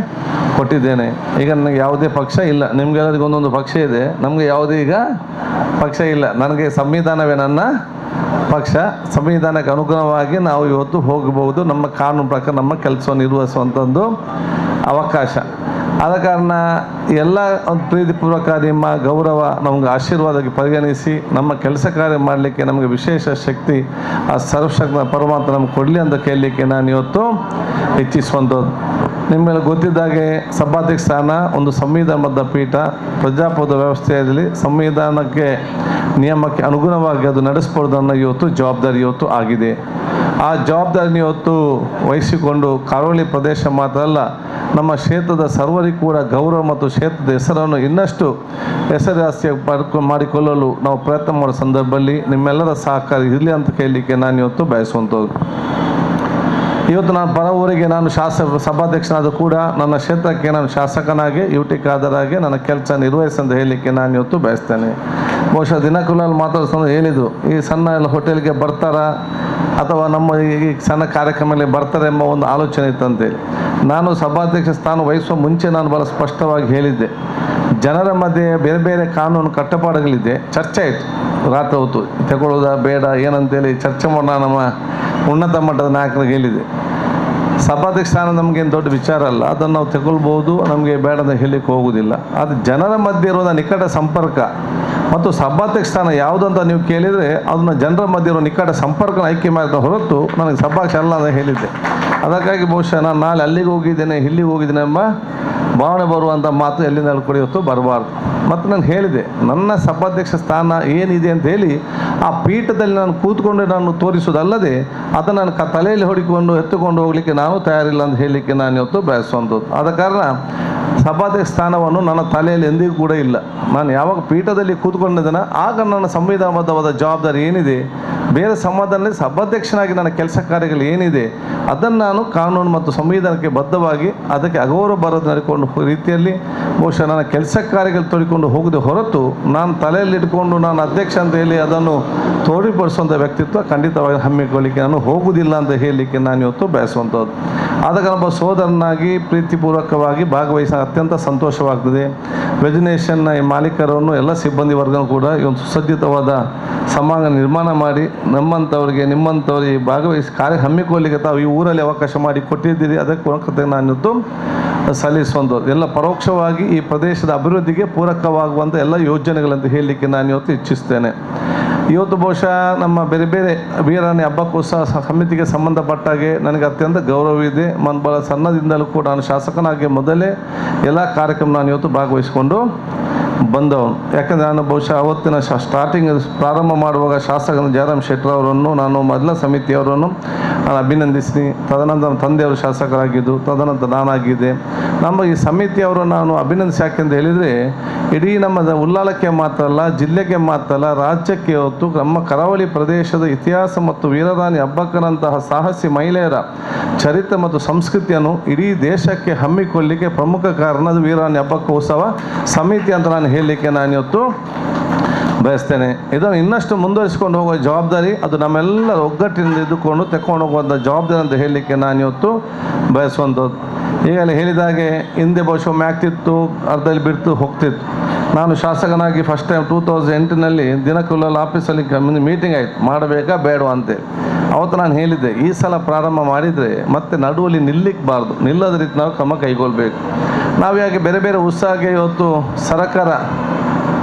[SPEAKER 6] ಕೊಟ್ಟಿದ್ದೇನೆ. ಈಗ ನನಗೆ ಯಾವುದೇ ಪಕ್ಷ ಇಲ್ಲ, ನಿಮಗೆಲ್ಲರಿಗೂ ಒಂದೊಂದು ಪಕ್ಷ ಇದೆ, ನಮಗೆ ಯಾವುದೇ ಈಗ ಪಕ್ಷ ಇಲ್ಲ. ನನಗೆ ಸಂವಿಧಾನವೇ ನನ್ನ ಪಕ್ಷ. ಸಂವಿಧಾನಕ್ಕೆ ಅನುಗುಣವಾಗಿ ನಾವು ಇವತ್ತು ಹೋಗಬಹುದು, ನಮ್ಮ ಕಾನೂನು ಪ್ರಕಾರ ನಮ್ಮ ಕೆಲಸವನ್ನು ನಿರ್ವಹಿಸುವಂಥ ಒಂದು ಅವಕಾಶ. ಆದ ಕಾರಣ ಎಲ್ಲ ಒಂದು ಪ್ರೀತಿಪೂರ್ವಕ ನಿಮ್ಮ ಗೌರವ ನಮಗೆ ಆಶೀರ್ವಾದಕ್ಕೆ ಪರಿಗಣಿಸಿ ನಮ್ಮ ಕೆಲಸ ಕಾರ್ಯ ಮಾಡಲಿಕ್ಕೆ ನಮಗೆ ವಿಶೇಷ ಶಕ್ತಿ ಆ ಸರ್ವಶಕ್ತ ಪರಮಾತ್ಮ ನಮ್ಗೆ ಕೊಡಲಿ ಅಂತ ಕೇಳಲಿಕ್ಕೆ ನಾನು ಇವತ್ತು ಹೆಚ್ಚಿಸುವಂಥದ್ದು. ನಿಮ್ಮೆಲ್ಲ ಗೊತ್ತಿದ್ದಾಗೆ ಸಭಾಧ್ಯಕ್ಷ ಸ್ಥಾನ ಒಂದು ಸಂವಿಧಾನಬದ್ಧ ಪೀಠ, ಪ್ರಜಾಪ್ರಭುತ್ವ ವ್ಯವಸ್ಥೆಯಲ್ಲಿ ಸಂವಿಧಾನಕ್ಕೆ ನಿಯಮಕ್ಕೆ ಅನುಗುಣವಾಗಿ ಅದು ನಡೆಸ್ಬೋದನ್ನು ಇವತ್ತು ಜವಾಬ್ದಾರಿ ಇವತ್ತು ಆಗಿದೆ. ಆ ಜವಾಬ್ದಾರಿನ ಇವತ್ತು ವಹಿಸಿಕೊಂಡು ಕರಾವಳಿ ಪ್ರದೇಶ ಮಾತ್ರ ಅಲ್ಲ, ನಮ್ಮ ಕ್ಷೇತ್ರದ ಸರ್ವರಿಗೂ ಕೂಡ ಗೌರವ ಮತ್ತು ಕ್ಷೇತ್ರದ ಹೆಸರನ್ನು ಇನ್ನಷ್ಟು ಹೆಸರುವಾಸಿ ಮಾಡಿಕೊಳ್ಳಲು ನಾವು ಪ್ರಯತ್ನ ಮಾಡೋ ಸಂದರ್ಭದಲ್ಲಿ ನಿಮ್ಮೆಲ್ಲರ ಸಹಕಾರ ಇರಲಿ ಅಂತ ಕೇಳಲಿಕ್ಕೆ ನಾನು ಇವತ್ತು ಬಯಸುವಂಥದ್ದು. ಇವತ್ತು ನಾನು ಪರ ಊರಿಗೆ ನಾನು ಸಭಾಧ್ಯಕ್ಷನಾದ ಕೂಡ ನನ್ನ ಕ್ಷೇತ್ರಕ್ಕೆ ನಾನು ಶಾಸಕನಾಗಿ UT ಖಾದರಾಗಿ ನನ್ನ ಕೆಲಸ ನಿರ್ವಹಿಸಂತ ಹೇಳಲಿಕ್ಕೆ ನಾನು ಇವತ್ತು ಬಯಸ್ತೇನೆ. ಬಹುಶಃ ದಿನಕೂಲಲ್ಲಿ ಮಾತಾಡ್ಕೊಂಡು ಹೇಳಿದ್ದು, ಈ ಸಣ್ಣ ಎಲ್ಲ ಹೋಟೆಲ್ಗೆ ಬರ್ತಾರಾ ಅಥವಾ ನಮ್ಮ ಈ ಸಣ್ಣ ಕಾರ್ಯಕ್ರಮದಲ್ಲಿ ಬರ್ತಾರೆ ಎಂಬ ಒಂದು ಆಲೋಚನೆ ಇತ್ತಂತೇಳಿ. ನಾನು ಸಭಾಧ್ಯಕ್ಷ ಸ್ಥಾನ ವಹಿಸುವ ಮುಂಚೆ ನಾನು ಭಾಳ ಸ್ಪಷ್ಟವಾಗಿ ಹೇಳಿದ್ದೆ, ಜನರ ಮಧ್ಯೆ ಬೇರೆ ಬೇರೆ ಕಾನೂನು ಕಟ್ಟುಪಾಡುಗಳಿದೆ, ಚರ್ಚೆ ಆಯಿತು ರಾತ್ರಿ ಹೊತ್ತು, ತಗೊಳ್ಳೋದಾ ಬೇಡ ಏನಂತೇಳಿ ಚರ್ಚೆ ಮಾಡೋಣ ನಮ್ಮ ಉನ್ನತ ಮಟ್ಟದ ನಾಯಕರಿಗೆ ಹೇಳಿದೆ. ಸಭಾಧ್ಯಕ್ಷ ಸ್ಥಾನ ನಮಗೇನು ದೊಡ್ಡ ವಿಚಾರ ಅಲ್ಲ, ಅದನ್ನು ನಾವು ತಗೊಳ್ಬೋದು, ನಮಗೆ ಬೇಡ ಅಂತ ಹೇಳಲಿಕ್ಕೆ ಹೋಗೋದಿಲ್ಲ. ಅದು ಜನರ ಮಧ್ಯೆ ಇರೋದ ನಿಕಟ ಸಂಪರ್ಕ ಮತ್ತು ಸಭಾಧ್ಯಕ್ಷ ಸ್ಥಾನ ಯಾವುದಂತ ನೀವು ಕೇಳಿದರೆ ಅದನ್ನು ಜನರ ಮಧ್ಯೆ ಇರೋ ನಿಕಟ ಸಂಪರ್ಕನ ಆಯ್ಕೆ ಮಾಡಿದ ಹೊರತು ನನಗೆ ಸಭಾಧ್ಯಕ್ಷ ಅಲ್ಲ ಅಂತ ಹೇಳಿದ್ದೆ. ಅದಕ್ಕಾಗಿ ಬಹುಶಃ ನಾನು ನಾಳೆ ಅಲ್ಲಿಗೆ ಹೋಗಿದ್ದೇನೆ ಇಲ್ಲಿಗೆ ಹೋಗಿದ್ದೇನೆ ಎಂಬ ಭಾವನೆ ಬರುವಂಥ ಮಾತು ಎಲ್ಲಿಂದ ಕೂಡ ಇವತ್ತು ಬರಬಾರ್ದು. ಮತ್ತು ನಾನು ಹೇಳಿದೆ, ನನ್ನ ಸಭಾಧ್ಯಕ್ಷ ಸ್ಥಾನ ಏನಿದೆ ಅಂತ ಹೇಳಿ ಆ ಪೀಠದಲ್ಲಿ ನಾನು ಕೂತ್ಕೊಂಡು ನಾನು ತೋರಿಸೋದಲ್ಲದೆ ಅದನ್ನು ನಾನು ತಲೆಯಲ್ಲಿ ಹೊಡಿಕೊಂಡು ಎತ್ತುಕೊಂಡು ಹೋಗಲಿಕ್ಕೆ ನಾನು ತಯಾರಿಲ್ಲ ಅಂತ ಹೇಳಲಿಕ್ಕೆ ನಾನು ಇವತ್ತು ಬಯಸುವಂಥದ್ದು. ಆದ ಕಾರಣ ಸಭಾಧ್ಯಕ್ಷ ಸ್ಥಾನವನ್ನು ನನ್ನ ತಲೆಯಲ್ಲಿ ಎಂದಿಗೂ ಕೂಡ ಇಲ್ಲ. ನಾನು ಯಾವಾಗ ಪೀಠದಲ್ಲಿ ಕೂತ್ಕೊಂಡಿದ್ದೇನೆ ಆಗ ನನ್ನ ಸಂವಿಧಾನಬದ್ಧವಾದ ಜವಾಬ್ದಾರಿ ಏನಿದೆ, ಬೇರೆ ಸಮಾಧಾನದಲ್ಲಿ ಸಭಾಧ್ಯಕ್ಷನಾಗಿ ನನ್ನ ಕೆಲಸ ಕಾರ್ಯಗಳು ಏನಿದೆ ಅದನ್ನು ನಾನು ಕಾನೂನು ಮತ್ತು ಸಂವಿಧಾನಕ್ಕೆ ಬದ್ಧವಾಗಿ ಅದಕ್ಕೆ ಅಗೌರವ ಬರೋದು ನಡ್ಕೊಂಡು ರೀತಿಯಲ್ಲಿ ಬಹುಶಃ ನನ್ನ ಕೆಲಸ ಕಾರ್ಯಗಳು ತೊಡಿಕೊಂಡು ಹೋಗದೆ ಹೊರತು ನಾನು ತಲೆಯಲ್ಲಿ ಇಟ್ಕೊಂಡು ನಾನು ಅಧ್ಯಕ್ಷ ಅಂತ ಹೇಳಿ ಅದನ್ನು ತೋರಿಪಡಿಸುವಂಥ ವ್ಯಕ್ತಿತ್ವ ಖಂಡಿತವಾಗಿ ಹಮ್ಮಿಕೊಳ್ಳಿಕ್ಕೆ ನಾನು ಹೋಗುವುದಿಲ್ಲ ಅಂತ ಹೇಳಲಿಕ್ಕೆ ನಾನು ಇವತ್ತು ಬಯಸುವಂಥದ್ದು. ಆದಾಗ ಒಬ್ಬ ಸೋದರನಾಗಿ ಪ್ರೀತಿಪೂರ್ವಕವಾಗಿ ಭಾಗವಹಿಸ ಅತ್ಯಂತ ಸಂತೋಷವಾಗ್ತದೆ. ವೆಜಿನೇಷನ್ನ ಈ ಮಾಲೀಕರನ್ನು ಎಲ್ಲ ಸಿಬ್ಬಂದಿ ವರ್ಗನೂ ಕೂಡ ಈ ಒಂದು ಸುಸಜ್ಜಿತವಾದ ಸಮಾರಂಭ ನಿರ್ಮಾಣ ಮಾಡಿ ನಮ್ಮಂಥವ್ರಿಗೆ ನಿಮ್ಮಂಥವ್ರಿಗೆ ಭಾಗವಹಿಸಿ ಕಾರ್ಯ ಹಮ್ಮಿಕೊಳ್ಳಲಿಕ್ಕೆ ತಾವು ಈ ಊರಲ್ಲಿ ಅವಕಾಶ ಮಾಡಿ ಕೊಟ್ಟಿದ್ದೀರಿ. ಅದಕ್ಕೆ ನಾನಿವತ್ತು ಸಲ್ಲಿಸುವಂಥದ್ದು ಎಲ್ಲ ಪರೋಕ್ಷವಾಗಿ ಈ ಪ್ರದೇಶದ ಅಭಿವೃದ್ಧಿಗೆ ಪೂರಕವಾಗುವಂಥ ಎಲ್ಲ ಯೋಜನೆಗಳಂತ ಹೇಳಲಿಕ್ಕೆ ನಾನು ಇವತ್ತು ಇಚ್ಛಿಸ್ತೇನೆ. ಇವತ್ತು ಬಹುಶಃ ನಮ್ಮ ಬೇರೆ ಬೇರೆ ವೀರಾಣಿ ಹಬ್ಬಕ್ಕೋತ್ಸವ ಸಮಿತಿಗೆ ಸಂಬಂಧಪಟ್ಟಾಗೆ ನನಗೆ ಅತ್ಯಂತ ಗೌರವವಿದೆ. ಭಾಳ ಸಣ್ಣದಿಂದಲೂ ಕೂಡ ನಾನು ಶಾಸಕನಾಗಿ ಮೊದಲೇ ಎಲ್ಲ ಕಾರ್ಯಕ್ರಮ ನಾನು ಇವತ್ತು ಭಾಗವಹಿಸಿಕೊಂಡು ಬಂದವನು. ಯಾಕಂದರೆ ನಾನು ಬಹುಶಃ ಅವತ್ತಿನ ಸ್ಟಾರ್ಟಿಂಗ್ ಪ್ರಾರಂಭ ಮಾಡುವಾಗ ಶಾಸಕ ಜಯರಾಮ್ ಶೆಟ್ಟರ್ ಅವರನ್ನು ನಾನು ಮೊದಲ ಸಮಿತಿಯವರನ್ನು ನಾನು ಅಭಿನಂದಿಸಿ, ತದನಂತರ ತಂದೆಯವರು ಶಾಸಕರಾಗಿದ್ದು, ತದನಂತರ ನಾನಾಗಿದ್ದೆ. ನಮ್ಮ ಈ ಸಮಿತಿಯವರು ನಾನು ಅಭಿನಂದಿಸಿ ಯಾಕೆಂದು ಹೇಳಿದರೆ ಇಡೀ ನಮ್ಮ ಉಲ್ಲಾಲಕ್ಕೆ ಮಾತ್ರ ಅಲ್ಲ, ಜಿಲ್ಲೆಗೆ ಮಾತ್ರ ಅಲ್ಲ, ರಾಜ್ಯಕ್ಕೆ ಹೊತ್ತು ನಮ್ಮ ಕರಾವಳಿ ಪ್ರದೇಶದ ಇತಿಹಾಸ ಮತ್ತು ವೀರರಾಣಿ ಹಬ್ಬಕ್ಕನಂತಹ ಸಾಹಸಿ ಮಹಿಳೆಯರ ಚರಿತ್ರೆ ಮತ್ತು ಸಂಸ್ಕೃತಿಯನ್ನು ಇಡೀ ದೇಶಕ್ಕೆ ಹಮ್ಮಿಕೊಳ್ಳಲಿಕ್ಕೆ ಪ್ರಮುಖ ಕಾರಣ ಅದು ವೀರರಾಣಿ ಹಬ್ಬಕ್ಕೋತ್ಸವ ಸಮಿತಿ ಅಂತ ನಾನು ಹೇಳಲಿಕ್ಕೆ ನಾನು ಇವತ್ತು ಬಯಸ್ತೇನೆ. ಇದನ್ನು ಇನ್ನಷ್ಟು ಮುಂದುವರಿಸಿಕೊಂಡು ಹೋಗುವ ಜವಾಬ್ದಾರಿ ಅದು ನಮ್ಮೆಲ್ಲರ ಒಗ್ಗಟ್ಟಿನಿಂದ ಇದ್ದುಕೊಂಡು ತೆಕ್ಕೊಂಡು ಹೋಗುವಂಥ ಜವಾಬ್ದಾರಿ ಅಂತ ಹೇಳಲಿಕ್ಕೆ ನಾನು ಇವತ್ತು ಬಯಸುವಂಥದ್ದು. ಈಗಲೇ ಹೇಳಿದಾಗೆ ಹಿಂದೆ ಬಹುಶಃ ಆಗ್ತಿತ್ತು, ಅರ್ಧದಲ್ಲಿ ಬಿಡ್ತು ಹೋಗ್ತಿತ್ತು. ನಾನು ಶಾಸಕನಾಗಿ ಫಸ್ಟ್ ಟೈಮ್ 2008ನಲ್ಲಿ ದಿನಕೂಲಲ್ಲಿ ಆಫೀಸಲ್ಲಿ ಮೀಟಿಂಗ್ ಆಯಿತು, ಮಾಡಬೇಕಾ ಬೇಡವಾ ಅಂತೇಳಿ. ಅವತ್ತು ನಾನು ಹೇಳಿದ್ದೆ, ಈ ಸಲ ಪ್ರಾರಂಭ ಮಾಡಿದರೆ ಮತ್ತೆ ನಡುವಲ್ಲಿ ನಿಲ್ಲಕ್ಕೆ ನಿಲ್ಲದ ರೀತಿ ನಾವು ಕ್ರಮ ಕೈಗೊಳ್ಳಬೇಕು. ನಾವು ಯಾಕೆ ಬೇರೆ ಬೇರೆ ಉತ್ಸಾಹಕ್ಕೆ ಇವತ್ತು ಸರ್ಕಾರ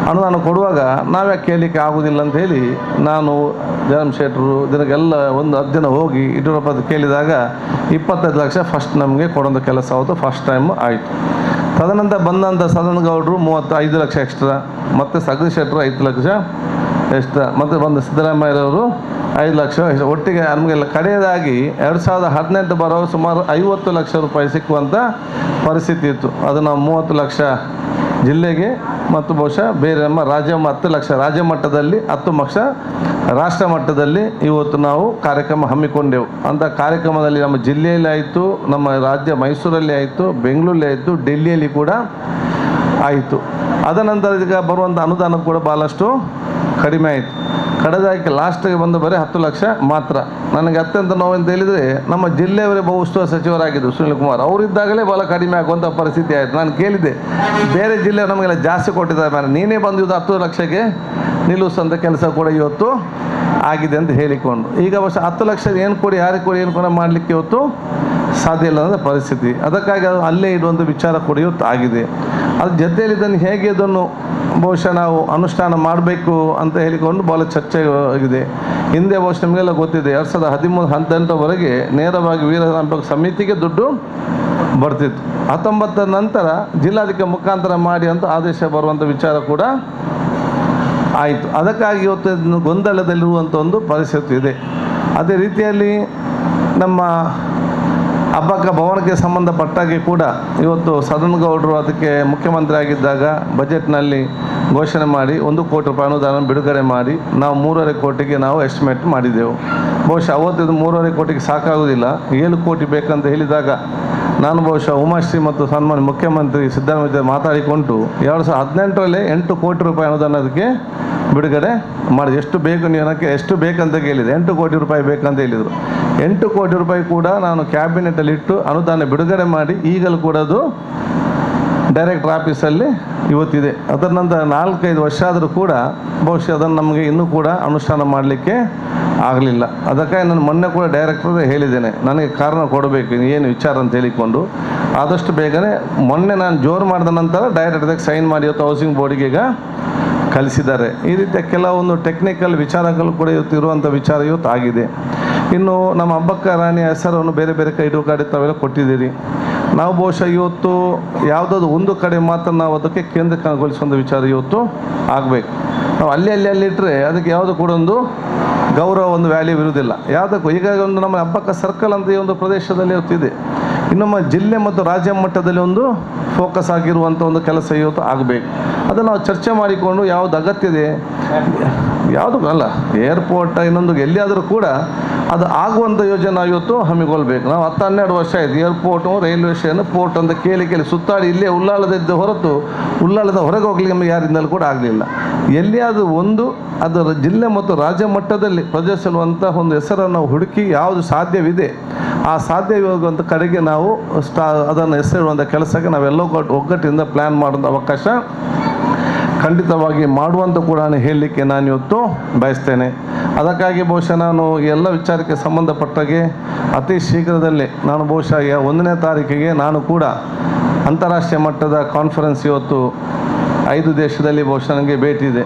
[SPEAKER 6] ಅನುದಾನ ಕೊಡುವಾಗ ನಾವ್ಯಾಕೆ ಕೇಳಲಿಕ್ಕೆ ಆಗೋದಿಲ್ಲ ಅಂತ ಹೇಳಿ ನಾನು ಜಯರಾಮ್ ಶೆಟ್ಟರು ಇದಕ್ಕೆಲ್ಲ ಒಂದು 10 ದಿನ ಹೋಗಿ ಯಡಿಯೂರಪ್ಪ ಕೇಳಿದಾಗ 25 ಲಕ್ಷ ಫಸ್ಟ್ ನಮಗೆ ಕೊಡೋಂಥ ಕೆಲಸ ಅವತ್ತು ಫಸ್ಟ್ ಟೈಮ್ ಆಯಿತು. ತದನಂತರ ಬಂದಂಥ ಸದನಗೌಡರು 35 ಲಕ್ಷ ಎಕ್ಸ್ಟ್ರಾ, ಮತ್ತು ಸಗರಿ ಶೆಟ್ಟರು 5 ಲಕ್ಷ ಎಕ್ಸ್ಟ್ರಾ, ಮತ್ತು ಬಂದ ಸಿದ್ದರಾಮಯ್ಯರವರು 5 ಲಕ್ಷ ಒಟ್ಟಿಗೆ ನಮಗೆಲ್ಲ ಕಡೆಯದಾಗಿ 2018 ಬರೋ ಸುಮಾರು 50 ಲಕ್ಷ ರೂಪಾಯಿ ಸಿಕ್ಕುವಂಥ ಪರಿಸ್ಥಿತಿ ಇತ್ತು. ಅದು ನಾವು 30 ಲಕ್ಷ ಜಿಲ್ಲೆಗೆ ಮತ್ತು ಬಹುಶಃ ಬೇರೆ ನಮ್ಮ 10 ಲಕ್ಷ ರಾಜ್ಯ ಮಟ್ಟದಲ್ಲಿ, 10 ಲಕ್ಷ ರಾಷ್ಟ್ರ ಮಟ್ಟದಲ್ಲಿ ಇವತ್ತು ನಾವು ಕಾರ್ಯಕ್ರಮ ಹಮ್ಮಿಕೊಂಡೆವು. ಅಂಥ ಕಾರ್ಯಕ್ರಮದಲ್ಲಿ ನಮ್ಮ ಜಿಲ್ಲೆಯಲ್ಲಿ ಆಯಿತು, ನಮ್ಮ ರಾಜ್ಯ ಮೈಸೂರಲ್ಲಿ ಆಯಿತು, ಬೆಂಗಳೂರಲ್ಲಿ ಆಯಿತು, ಡೆಲ್ಲಿಯಲ್ಲಿ ಕೂಡ ಆಯಿತು. ಅದ ನಂತರ ಈಗ ಬರುವಂಥ ಅನುದಾನ ಕೂಡ ಭಾಳಷ್ಟು ಕಡಿಮೆ ಆಯಿತು. ಕಡೆದಾಗಿ ಲಾಸ್ಟಿಗೆ ಬಂದು ಬರೀ 10 ಲಕ್ಷ ಮಾತ್ರ. ನನಗೆ ಅತ್ಯಂತ ನೋವಂತ ಹೇಳಿದರೆ ನಮ್ಮ ಜಿಲ್ಲೆಯವರೇ ಬಹು ಉಸ್ತುವಾರಿ ಸಚಿವರಾಗಿದ್ದರು ಸುನಿಲ್ ಕುಮಾರ್, ಅವರಿದ್ದಾಗಲೇ ಭಾಳ ಕಡಿಮೆ ಆಗುವಂಥ ಪರಿಸ್ಥಿತಿ ಆಯಿತು. ನಾನು ಕೇಳಿದ್ದೆ, ಬೇರೆ ಜಿಲ್ಲೆ ನಮಗೆಲ್ಲ ಜಾಸ್ತಿ ಕೊಟ್ಟಿದ್ದಾರೆ ಮೇಲೆ ನೀನೇ ಬಂದು 10 ಲಕ್ಷಕ್ಕೆ ನಿಲ್ಲಿಸುವಂಥ ಕೆಲಸ ಕೂಡ ಇವತ್ತು ಆಗಿದೆ ಅಂತ ಹೇಳಿಕೊಂಡು, ಈಗ ವರ್ಷ 10 ಲಕ್ಷ ಏನು ಕೊಡಿ ಯಾರಿಗೆ ಕೊಡಿ ಏನು ಕೂಡ ಮಾಡಲಿಕ್ಕೆ ಇವತ್ತು ಸಾಧ್ಯ ಇಲ್ಲ ಅನ್ನೋ ಪರಿಸ್ಥಿತಿ. ಅದಕ್ಕಾಗಿ ಅದು ಅಲ್ಲೇ ಇಡುವಂಥ ವಿಚಾರ ಕೂಡ ಇವತ್ತು ಆಗಿದೆ. ಅದ್ರ ಜೊತೆಯಲ್ಲಿ ಇದನ್ನು ಹೇಗೆ ಇದನ್ನು ಬಹುಶಃ ನಾವು ಅನುಷ್ಠಾನ ಮಾಡಬೇಕು ಅಂತ ಹೇಳಿಕೊಂಡು ಭಾಳ ಚರ್ಚೆ ಆಗಿದೆ. ಹಿಂದೆ ಬಹುಶಃ ನಿಮಗೆಲ್ಲ ಗೊತ್ತಿದೆ, 2013-18ವರೆಗೆ ನೇರವಾಗಿ ವೀರನಾರಾಯಣ ಸಮಿತಿಗೆ ದುಡ್ಡು ಬರ್ತಿತ್ತು. 19 ನಂತರ ಜಿಲ್ಲಾಧಿಕಾರಿ ಮುಖಾಂತರ ಮಾಡಿ ಅಂತ ಆದೇಶ ಬರುವಂಥ ವಿಚಾರ ಕೂಡ ಆಯಿತು. ಅದಕ್ಕಾಗಿ ಇವತ್ತು ಗೊಂದಲದಲ್ಲಿರುವಂಥ ಒಂದು ಪರಿಸ್ಥಿತಿ ಇದೆ. ಅದೇ ರೀತಿಯಲ್ಲಿ ನಮ್ಮ ಹಬ್ಬಕ್ಕ ಭವನಕ್ಕೆ ಸಂಬಂಧಪಟ್ಟಾಗೆ ಕೂಡ ಇವತ್ತು ಸದನಗೌಡರು ಅದಕ್ಕೆ ಮುಖ್ಯಮಂತ್ರಿ ಆಗಿದ್ದಾಗ ಬಜೆಟ್ನಲ್ಲಿ ಘೋಷಣೆ ಮಾಡಿ 1 ಕೋಟಿ ರೂಪಾಯಿ ಅನುದಾನ ಬಿಡುಗಡೆ ಮಾಡಿ ನಾವು 3.5 ಕೋಟಿಗೆ ನಾವು ಎಸ್ಟಿಮೇಟ್ ಮಾಡಿದ್ದೆವು. ಬಹುಶಃ ಅವತ್ತು 3.5 ಕೋಟಿಗೆ ಸಾಕಾಗೋದಿಲ್ಲ, 7 ಕೋಟಿ ಬೇಕಂತ ಹೇಳಿದಾಗ ನಾನು ಬಹುಶಃ ಉಮಾಶ್ರೀ ಮತ್ತು ಸನ್ಮಾನ್ಯ ಮುಖ್ಯಮಂತ್ರಿ ಸಿದ್ದರಾಮಯ್ಯ ಮಾತಾಡಿಕೊಂಡು 2018ರಲ್ಲೇ 8 ಕೋಟಿ ರೂಪಾಯಿ ಅನುದಾನ ಅದಕ್ಕೆ ಬಿಡುಗಡೆ ಮಾಡಿದೆ. ಎಷ್ಟು ಬೇಕು ನೀವು ಏನಕ್ಕೆ ಎಷ್ಟು ಬೇಕಂತ ಕೇಳಿದೆ, 8 ಕೋಟಿ ರೂಪಾಯಿ ಬೇಕಂತ ಹೇಳಿದರು. 8 ಕೋಟಿ ರೂಪಾಯಿ ಕೂಡ ನಾನು ಕ್ಯಾಬಿನೆಟಲ್ಲಿ ಇಟ್ಟು ಅನುದಾನ ಬಿಡುಗಡೆ ಮಾಡಿ ಈಗಲೂ ಕೂಡ ಅದು ಡೈರೆಕ್ಟರ್ ಆಫೀಸಲ್ಲಿ ಇವತ್ತಿದೆ. ಅದರ ನಂತರ 4-5 ವರ್ಷ ಆದರೂ ಕೂಡ ಬಹುಶಃ ಅದನ್ನು ನಮಗೆ ಇನ್ನೂ ಕೂಡ ಅನುಷ್ಠಾನ ಮಾಡಲಿಕ್ಕೆ ಆಗಲಿಲ್ಲ. ಅದಕ್ಕಾಗಿ ನಾನು ಮೊನ್ನೆ ಕೂಡ ಡೈರೆಕ್ಟರ್ ಹೇಳಿದ್ದೇನೆ, ನನಗೆ ಕಾರಣ ಕೊಡಬೇಕು ಏನು ವಿಚಾರ ಅಂತ ಹೇಳಿಕೊಂಡು ಆದಷ್ಟು ಬೇಗನೆ ಮೊನ್ನೆ ನಾನು ಜೋರು ಮಾಡಿದ ನಂತರ ಡೈರೆಕ್ಟರ್ಗೆ ಸೈನ್ ಮಾಡಿ ಇವತ್ತು ಹೌಸಿಂಗ್ ಬೋರ್ಡಿಗೆ ಈಗ ಕಲಿಸಿದ್ದಾರೆ. ಈ ರೀತಿಯ ಕೆಲವೊಂದು ಟೆಕ್ನಿಕಲ್ ವಿಚಾರಗಳು ಕೂಡ ಇವತ್ತು ಇರುವಂಥ ವಿಚಾರ ಇವತ್ತು ಆಗಿದೆ. ಇನ್ನು ನಮ್ಮ ಹಬ್ಬಕ್ಕ ರಾಣಿ ಹೆಸರನ್ನು ಬೇರೆ ಬೇರೆ ಕೈ ಕಾರ್ಡ್ ತಾವೆಲ್ಲ ಕೊಟ್ಟಿದ್ದೀರಿ. ನಾವು ಬಹುಶಃ ಇವತ್ತು ಯಾವುದಾದ್ರು ಒಂದು ಕಡೆ ಮಾತ್ರ ನಾವು ಅದಕ್ಕೆ ಕೇಂದ್ರೀಕರಣಗೊಳಿಸುವಂಥ ವಿಚಾರ ಇವತ್ತು ಆಗಬೇಕು. ನಾವು ಅಲ್ಲಿ ಇಟ್ಟರೆ ಅದಕ್ಕೆ ಯಾವುದು ಕೂಡ ಒಂದು ಗೌರವ ಒಂದು ವ್ಯಾಲ್ಯೂ ಇರುವುದಿಲ್ಲ ಯಾವುದಕ್ಕೂ. ಈಗ ಒಂದು ನಮ್ಮ ಹಬ್ಬಕ್ಕ ಸರ್ಕಲ್ ಅಂತ ಈ ಒಂದು ಪ್ರದೇಶದಲ್ಲಿ ಇವತ್ತಿದೆ. ಇನ್ನೊಮ್ಮ ಜಿಲ್ಲೆ ಮತ್ತು ರಾಜ್ಯ ಮಟ್ಟದಲ್ಲಿ ಒಂದು ಫೋಕಸ್ ಆಗಿರುವಂಥ ಒಂದು ಕೆಲಸ ಇವತ್ತು ಆಗಬೇಕು. ಅದನ್ನು ನಾವು ಚರ್ಚೆ ಮಾಡಿಕೊಂಡು ಯಾವುದು ಅಗತ್ಯ ಇದೆ, ಯಾವುದು ಅಲ್ಲ ಏರ್ಪೋರ್ಟ್ ಇನ್ನೊಂದು ಎಲ್ಲಿಯಾದರೂ ಕೂಡ ಅದು ಆಗುವಂಥ ಯೋಜನೆ ನಾವು ಇವತ್ತು ಹಮ್ಮಿಕೊಳ್ಬೇಕು. ನಾವು 10-12 ವರ್ಷ ಆಯಿತು ಏರ್ಪೋರ್ಟು ರೈಲ್ವೆ ಸ್ಟೇಷನ್ ಪೋರ್ಟ್ ಅಂತ ಕೇಳಿ ಸುತ್ತಾಡಿ ಇಲ್ಲೇ ಉಳ್ಳಾಳದಿದ್ದ ಹೊರತು ಉಳ್ಳಾಳದ ಹೊರಗೆ ಹೋಗ್ಲಿಕ್ಕೆ ನಮಗೆ ಯಾರಿಂದಲೂ ಕೂಡ ಆಗಲಿಲ್ಲ. ಎಲ್ಲಿಯಾದರೂ ಒಂದು ಅದರ ಜಿಲ್ಲೆ ಮತ್ತು ರಾಜ್ಯ ಮಟ್ಟದಲ್ಲಿ ಪ್ರದರ್ಶಿಸುವಂಥ ಒಂದು ಹೆಸರನ್ನು ಹುಡುಕಿ ಯಾವುದು ಸಾಧ್ಯವಿದೆ ಆ ಸಾಧ್ಯವಾಗುವಂಥ ಕಡೆಗೆ ನಾವು ಅದನ್ನು ಹೆಸರಿಡುವಂಥ ಕೆಲಸಕ್ಕೆ ನಾವೆಲ್ಲ ಒಗ್ಗಟ್ಟಿನಿಂದ ಪ್ಲ್ಯಾನ್ ಮಾಡುವಂಥ ಅವಕಾಶ ಖಂಡಿತವಾಗಿ ಮಾಡುವಂತ ಕೂಡ ಹೇಳಲಿಕ್ಕೆ ನಾನು ಇವತ್ತು ಬಯಸ್ತೇನೆ. ಅದಕ್ಕಾಗಿ ಬಹುಶಃ ನಾನು ಎಲ್ಲ ವಿಚಾರಕ್ಕೆ ಸಂಬಂಧಪಟ್ಟಾಗೆ ಅತಿ ಶೀಘ್ರದಲ್ಲೇ ನಾನು ಬಹುಶಃ 1ನೇ ತಾರೀಕಿಗೆ ನಾನು ಕೂಡ ಅಂತಾರಾಷ್ಟ್ರೀಯ ಮಟ್ಟದ ಕಾನ್ಫರೆನ್ಸ್ ಇವತ್ತು 5 ದೇಶದಲ್ಲಿ ಬಹುಶಃ ನನಗೆ ಭೇಟಿ ಇದೆ.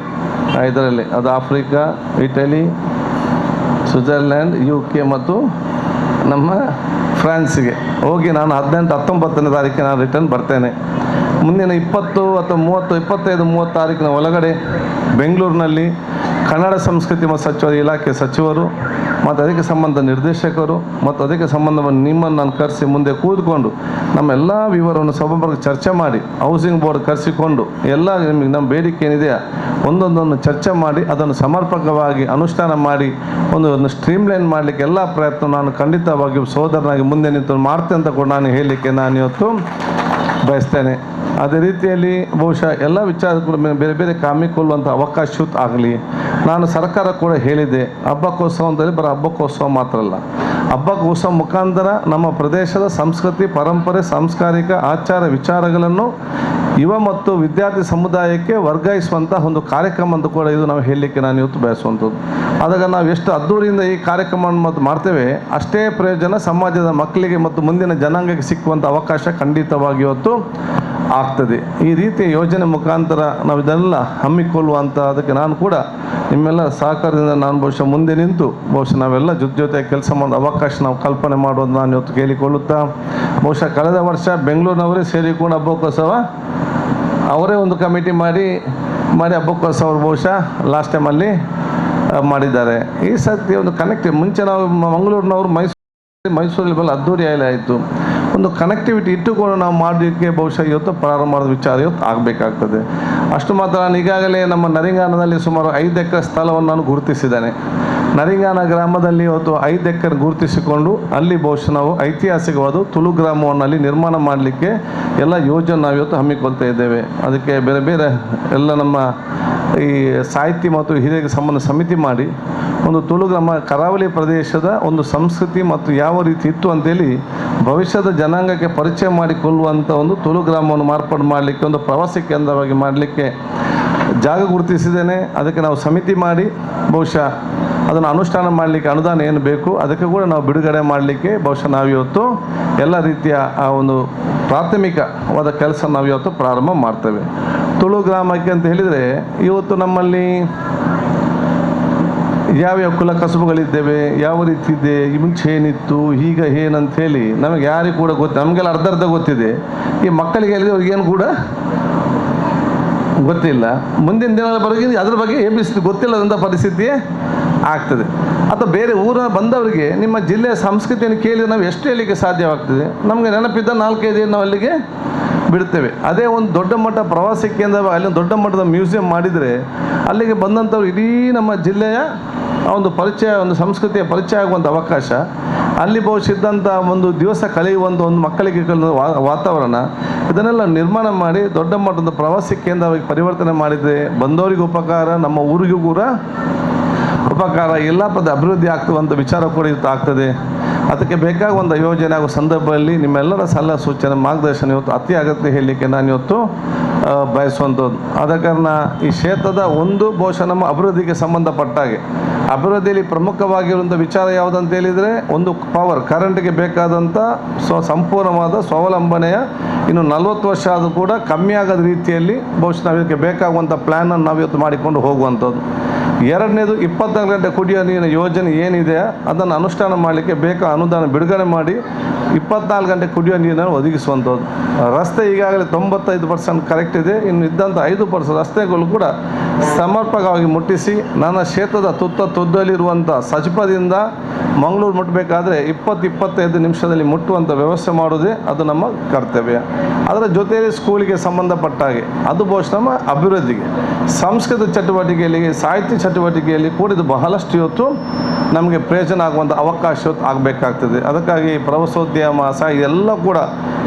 [SPEAKER 6] ಇದರಲ್ಲಿ ಅದು ಆಫ್ರಿಕಾ, ಇಟಲಿ, ಸ್ವಿಟ್ಜರ್ಲ್ಯಾಂಡ್, UK ಮತ್ತು ನಮ್ಮ ಫ್ರಾನ್ಸಿಗೆ ಹೋಗಿ ನಾನು 18-19ನೇ ತಾರೀಕಿಗೆ ನಾನು ರಿಟರ್ನ್ ಬರ್ತೇನೆ. ಮುಂದಿನ 20 ಅಥವಾ 30, 25-30 ತಾರೀಕಿನ ಒಳಗಡೆ ಬೆಂಗಳೂರಿನಲ್ಲಿ ಕನ್ನಡ ಸಂಸ್ಕೃತಿ ಮತ್ತು ಸಚಿವ ಇಲಾಖೆ ಸಚಿವರು ಮತ್ತು ಅದಕ್ಕೆ ಸಂಬಂಧ ನಿರ್ದೇಶಕರು ಮತ್ತು ಅದಕ್ಕೆ ಸಂಬಂಧ ನಿಮ್ಮನ್ನು ನಾನು ಕರೆಸಿ ಮುಂದೆ ಕೂತ್ಕೊಂಡು ನಮ್ಮೆಲ್ಲ ವಿವರವನ್ನು ಸಭಾಪತಿ ಚರ್ಚೆ ಮಾಡಿ ಹೌಸಿಂಗ್ ಬೋರ್ಡ್ ಕರೆಸಿಕೊಂಡು ಎಲ್ಲ ನಿಮಗೆ ನಮ್ಮ ಬೇಡಿಕೆ ಏನಿದೆಯಾ ಒಂದೊಂದನ್ನು ಚರ್ಚೆ ಮಾಡಿ ಅದನ್ನು ಸಮರ್ಪಕವಾಗಿ ಅನುಷ್ಠಾನ ಮಾಡಿ ಒಂದು ಸ್ಟ್ರೀಮ್ಲೈನ್ ಮಾಡಲಿಕ್ಕೆ ಎಲ್ಲ ಪ್ರಯತ್ನ ನಾನು ಖಂಡಿತವಾಗಿ ಸೋದರನಾಗಿ ಮುಂದೆ ನಿಂತು ಮಾಡ್ತೇನೆ ಅಂತ ಕೂಡ ನಾನು ಹೇಳಲಿಕ್ಕೆ ನಾನು ಇವತ್ತು ಬಯಸ್ತೇನೆ. ಅದೇ ರೀತಿಯಲ್ಲಿ ಬಹುಶಃ ಎಲ್ಲ ವಿಚಾರಗಳ ಮೇಲೆ ಬೇರೆ ಬೇರೆ ಹಮ್ಮಿಕೊಳ್ಳುವಂಥ ಅವಕಾಶ ಆಗಲಿ. ನಾನು ಸರ್ಕಾರ ಕೂಡ ಹೇಳಿದೆ, ಹಬ್ಬಕ್ಕೋತ್ಸವ ಅಂತಂದರೆ ಬರೋ ಹಬ್ಬಕ್ಕೋತ್ಸವ ಮಾತ್ರ ಅಲ್ಲ, ಹಬ್ಬಕ್ಕೋತ್ಸವ ಮುಖಾಂತರ ನಮ್ಮ ಪ್ರದೇಶದ ಸಂಸ್ಕೃತಿ, ಪರಂಪರೆ, ಸಾಂಸ್ಕಾರಿಕ ಆಚಾರ ವಿಚಾರಗಳನ್ನು ಯುವ ಮತ್ತು ವಿದ್ಯಾರ್ಥಿ ಸಮುದಾಯಕ್ಕೆ ವರ್ಗಾಯಿಸುವಂಥ ಒಂದು ಕಾರ್ಯಕ್ರಮ ಅಂತ ಕೂಡ ಇದು ನಾವು ಹೇಳಲಿಕ್ಕೆ ನಾನು ಇವತ್ತು ಬಯಸುವಂಥದ್ದು. ಆದಾಗ ನಾವು ಎಷ್ಟು ಅದ್ದೂರಿಯಿಂದ ಈ ಕಾರ್ಯಕ್ರಮವನ್ನು ಮಾಡ್ತೇವೆ ಅಷ್ಟೇ ಪ್ರಯೋಜನ ಸಮಾಜದ ಮಕ್ಕಳಿಗೆ ಮತ್ತು ಮುಂದಿನ ಜನಾಂಗಕ್ಕೆ ಸಿಕ್ಕುವಂಥ ಅವಕಾಶ ಖಂಡಿತವಾಗಿ ಇವತ್ತು ಆಗ್ತದೆ. ಈ ರೀತಿಯ ಯೋಜನೆ ಮುಖಾಂತರ ನಾವು ಇದನ್ನೆಲ್ಲ ಹಮ್ಮಿಕೊಳ್ಳುವಂಥ ಅದಕ್ಕೆ ನಾನು ಕೂಡ ನಿಮ್ಮೆಲ್ಲ ಸಹಕಾರದಿಂದ ನಾನು ಬಹುಶಃ ಮುಂದೆ ನಿಂತು ಬಹುಶಃ ನಾವೆಲ್ಲ ಜೊತೆ ಕೆಲಸ ಮಾಡೋ ಅವಕಾಶ ನಾವು ಕಲ್ಪನೆ ಮಾಡೋದು ನಾನು ಇವತ್ತು ಕೇಳಿಕೊಳ್ಳುತ್ತಾ, ಬಹುಶಃ ಕಳೆದ ವರ್ಷ ಬೆಂಗಳೂರಿನವರೇ ಸೇರಿಕೊಂಡು ಹಬ್ಬಕ್ಕೋತ್ಸವ ಅವರೇ ಒಂದು ಕಮಿಟಿ ಮಾಡಿ ಹಬ್ಬಕ್ಕೋತ್ಸವ ಬಹುಶಃ ಲಾಸ್ಟ್ ಟೈಮಲ್ಲಿ ಮಾಡಿದ್ದಾರೆ. ಈ ಸರ್ತಿ ಒಂದು ಮುಂಚೆ ನಾವು ಮಂಗಳೂರಿನವರು ಮೈಸೂರಲ್ಲಿ ಬಲ್ಲ ಅದ್ದೂರಿ ಆಯಿತು. ಒಂದು ಕನೆಕ್ಟಿವಿಟಿ ಇಟ್ಟುಕೊಂಡು ನಾವು ಮಾಡೋದಕ್ಕೆ ಬಹುಶಃ ಇವತ್ತು ಪ್ರಾರಂಭ ಮಾಡಿದ ವಿಚಾರ ಇವತ್ತು ಆಗಬೇಕಾಗ್ತದೆ. ಅಷ್ಟು ಮಾತ್ರ ನಾನು ಈಗಾಗಲೇ ನಮ್ಮ ನರಿಂಗಾನದಲ್ಲಿ ಸುಮಾರು 5 ಎಕರೆ ಸ್ಥಳವನ್ನು ನಾನು ಗುರುತಿಸಿದ್ದೇನೆ. ನರಿಂಗಾನ ಗ್ರಾಮದಲ್ಲಿ ಇವತ್ತು 5 ಎಕರೆ ಗುರುತಿಸಿಕೊಂಡು ಅಲ್ಲಿ ಬಹುಶಃ ನಾವು ಐತಿಹಾಸಿಕವಾದ ತುಳು ಗ್ರಾಮವನ್ನು ಅಲ್ಲಿ ನಿರ್ಮಾಣ ಮಾಡಲಿಕ್ಕೆ ಎಲ್ಲ ಯೋಜನೆ ನಾವು ಇವತ್ತು ಹಮ್ಮಿಕೊಳ್ತಾ ಇದ್ದೇವೆ. ಅದಕ್ಕೆ ಬೇರೆ ಬೇರೆ ಎಲ್ಲ ನಮ್ಮ ಈ ಸಾಹಿತ್ಯ ಮತ್ತು ಹಿರಿಯರಿಗೆ ಸಂಬಂಧ ಸಮಿತಿ ಮಾಡಿ ಒಂದು ತುಳು ಗ್ರಾಮ ಕರಾವಳಿ ಪ್ರದೇಶದ ಒಂದು ಸಂಸ್ಕೃತಿ ಮತ್ತು ಯಾವ ರೀತಿ ಇತ್ತು ಅಂತೇಳಿ ಭವಿಷ್ಯದ ಜನಾಂಗಕ್ಕೆ ಪರಿಚಯ ಮಾಡಿಕೊಳ್ಳುವಂಥ ಒಂದು ತುಳು ಗ್ರಾಮವನ್ನು ಮಾರ್ಪಾಡು ಮಾಡಲಿಕ್ಕೆ ಒಂದು ಪ್ರವಾಸಿ ಕೇಂದ್ರವಾಗಿ ಮಾಡಲಿಕ್ಕೆ ಜಾಗ ಗುರುತಿಸಿದ್ದೇನೆ. ಅದಕ್ಕೆ ನಾವು ಸಮಿತಿ ಮಾಡಿ ಬಹುಶಃ ಅದನ್ನು ಅನುಷ್ಠಾನ ಮಾಡಲಿಕ್ಕೆ ಅನುದಾನ ಏನು ಬೇಕು ಅದಕ್ಕೆ ಕೂಡ ನಾವು ಬಿಡುಗಡೆ ಮಾಡಲಿಕ್ಕೆ ಬಹುಶಃ ನಾವಿವತ್ತು ಎಲ್ಲ ರೀತಿಯ ಆ ಒಂದು ಪ್ರಾಥಮಿಕವಾದ ಕೆಲಸ ನಾವಿವತ್ತು ಪ್ರಾರಂಭ ಮಾಡ್ತೇವೆ. ತುಳು ಗ್ರಾಮಕ್ಕೆ ಅಂತ ಹೇಳಿದರೆ ಇವತ್ತು ನಮ್ಮಲ್ಲಿ ಯಾವ್ಯಾವ ಕುಲ ಕಸುಬುಗಳಿದ್ದೇವೆ, ಯಾವ ರೀತಿ ಇದೆ, ಮುಂಚೆ ಏನಿತ್ತು, ಈಗ ಏನಂಥೇಳಿ ನಮಗೆ ಯಾರಿಗೂ ಕೂಡ ನಮಗೆಲ್ಲ ಅರ್ಧ ಗೊತ್ತಿದೆ. ಈ ಮಕ್ಕಳಿಗೆ ಹೇಳಿದ್ರೆ ಅವ್ರಿಗೇನು ಕೂಡ ಗೊತ್ತಿಲ್ಲ. ಮುಂದಿನ ದಿನಗಳ ಬಗ್ಗೆ ಅದ್ರ ಬಗ್ಗೆ ಗೊತ್ತಿಲ್ಲದಂಥ ಪರಿಸ್ಥಿತಿ ಆಗ್ತದೆ. ಅಥವಾ ಬೇರೆ ಊರ ಬಂದವರಿಗೆ ನಿಮ್ಮ ಜಿಲ್ಲೆಯ ಸಂಸ್ಕೃತಿಯನ್ನು ಕೇಳಿ ನಾವು ಎಷ್ಟು ಹೇಳಲಿಕ್ಕೆ ಸಾಧ್ಯವಾಗ್ತದೆ? ನಮಗೆ ನೆನಪಿದ್ದ 4-5 ನಾವು ಅಲ್ಲಿಗೆ ಬಿಡ್ತೇವೆ. ಅದೇ ಒಂದು ದೊಡ್ಡ ಮಟ್ಟ ಪ್ರವಾಸಿ ಕೇಂದ್ರ, ಅಲ್ಲಿ ದೊಡ್ಡ ಮಟ್ಟದ ಮ್ಯೂಸಿಯಂ ಮಾಡಿದರೆ ಅಲ್ಲಿಗೆ ಬಂದಂಥವ್ರು ಇಡೀ ನಮ್ಮ ಜಿಲ್ಲೆಯ ಒಂದು ಪರಿಚಯ, ಒಂದು ಸಂಸ್ಕೃತಿಯ ಪರಿಚಯ ಆಗುವಂಥ ಅವಕಾಶ, ಅಲ್ಲಿ ಬಹುಶಃ ಇದ್ದಂಥ ಒಂದು ದಿವಸ ಕಳೆಯುವಂಥ ಒಂದು ಮಕ್ಕಳಿಗೆ ವಾತಾವರಣ ಇದನ್ನೆಲ್ಲ ನಿರ್ಮಾಣ ಮಾಡಿ ದೊಡ್ಡ ಮಟ್ಟದ ಪ್ರವಾಸಿ ಕೇಂದ್ರವಾಗಿ ಪರಿವರ್ತನೆ ಮಾಡಿದರೆ ಬಂದವರಿಗೂ ಉಪಕಾರ, ನಮ್ಮ ಊರಿಗೂ ಕೂಡ ಉಪಕಾರ, ಎಲ್ಲ ಅಭಿವೃದ್ಧಿ ಆಗ್ತದಂಥ ವಿಚಾರ ಕೂಡ ಇವತ್ತು ಆಗ್ತದೆ. ಅದಕ್ಕೆ ಬೇಕಾಗುವಂಥ ಯೋಜನೆ ಆಗುವ ಸಂದರ್ಭದಲ್ಲಿ ನಿಮ್ಮೆಲ್ಲರ ಸಲಹೆ ಸೂಚನೆ ಮಾರ್ಗದರ್ಶನ ಇವತ್ತು ಅತಿ ಅಗತ್ಯ ಹೇಳಲಿಕ್ಕೆ ನಾನು ಇವತ್ತು ಬಯಸುವಂಥದ್ದು. ಆದ ಕಾರಣ ಈ ಕ್ಷೇತ್ರದ ಒಂದು ಬಹುಶಃ ನಮ್ಮ ಅಭಿವೃದ್ಧಿಗೆ ಸಂಬಂಧಪಟ್ಟ ಹಾಗೆ ಅಭಿವೃದ್ಧಿಯಲ್ಲಿ ಪ್ರಮುಖವಾಗಿರುವಂಥ ವಿಚಾರ ಯಾವುದಂತ ಹೇಳಿದರೆ ಒಂದು ಪವರ್, ಕರೆಂಟ್ಗೆ ಬೇಕಾದಂಥ ಸಂಪೂರ್ಣವಾದ ಸ್ವಾವಲಂಬನೆಯ ಇನ್ನು 40 ವರ್ಷ ಆದರೂ ಕೂಡ ಕಮ್ಮಿ ಆಗದ ರೀತಿಯಲ್ಲಿ ಬಹುಶಃ ನಾವು ಇದಕ್ಕೆ ಬೇಕಾಗುವಂಥ ಪ್ಲ್ಯಾನನ್ನು ನಾವಿವತ್ತು ಮಾಡಿಕೊಂಡು ಹೋಗುವಂಥದ್ದು. ಎರಡನೇದು 24 ಗಂಟೆ ಕುಡಿಯೋ ನೀರಿನ ಯೋಜನೆ ಏನಿದೆ ಅದನ್ನು ಅನುಷ್ಠಾನ ಮಾಡಲಿಕ್ಕೆ ಬೇಕಾದ ಅನುದಾನ ಬಿಡುಗಡೆ ಮಾಡಿ 24 ಗಂಟೆ ಕುಡಿಯೋ ನೀರನ್ನು ಒದಗಿಸುವಂಥದ್ದು. ರಸ್ತೆ ಈಗಾಗಲೇ 95% ಕರೆಕ್ಟ್ ಇದೆ. ಇನ್ನು ಇದ್ದಂಥ 5% ರಸ್ತೆಗಳು ಕೂಡ ಸಮರ್ಪಕವಾಗಿ ಮುಟ್ಟಿಸಿ ನನ್ನ ಕ್ಷೇತ್ರದ ತುದ್ದಲ್ಲಿರುವಂಥ ಸಜಿಪದಿಂದ ಮಂಗಳೂರು ಮುಟ್ಟಬೇಕಾದ್ರೆ 20-25 ನಿಮಿಷದಲ್ಲಿ ಮುಟ್ಟುವಂಥ ವ್ಯವಸ್ಥೆ ಮಾಡೋದೇ ಅದು ನಮ್ಮ ಕರ್ತವ್ಯ. ಅದರ ಜೊತೆಯಲ್ಲಿ ಸ್ಕೂಲಿಗೆ ಸಂಬಂಧಪಟ್ಟ ಹಾಗೆ ಅದು ಬಹುಶಃ ನಮ್ಮ ಅಭಿವೃದ್ಧಿಗೆ, ಸಂಸ್ಕೃತ ಚಟುವಟಿಕೆಯಲ್ಲಿ, ಸಾಹಿತ್ಯ ಚಟುವಟಿಕೆಯಲ್ಲಿ ಕೂಡ ಇದು ಬಹಳಷ್ಟು ಇವತ್ತು ನಮಗೆ ಪ್ರಯೋಜನ ಆಗುವಂಥ ಅವಕಾಶ ಇವತ್ತು ಆಗಬೇಕಾಗ್ತದೆ. ಅದಕ್ಕಾಗಿ ಪ್ರವಾಸೋದ್ಯಮ ಇದೆಲ್ಲ ಕೂಡ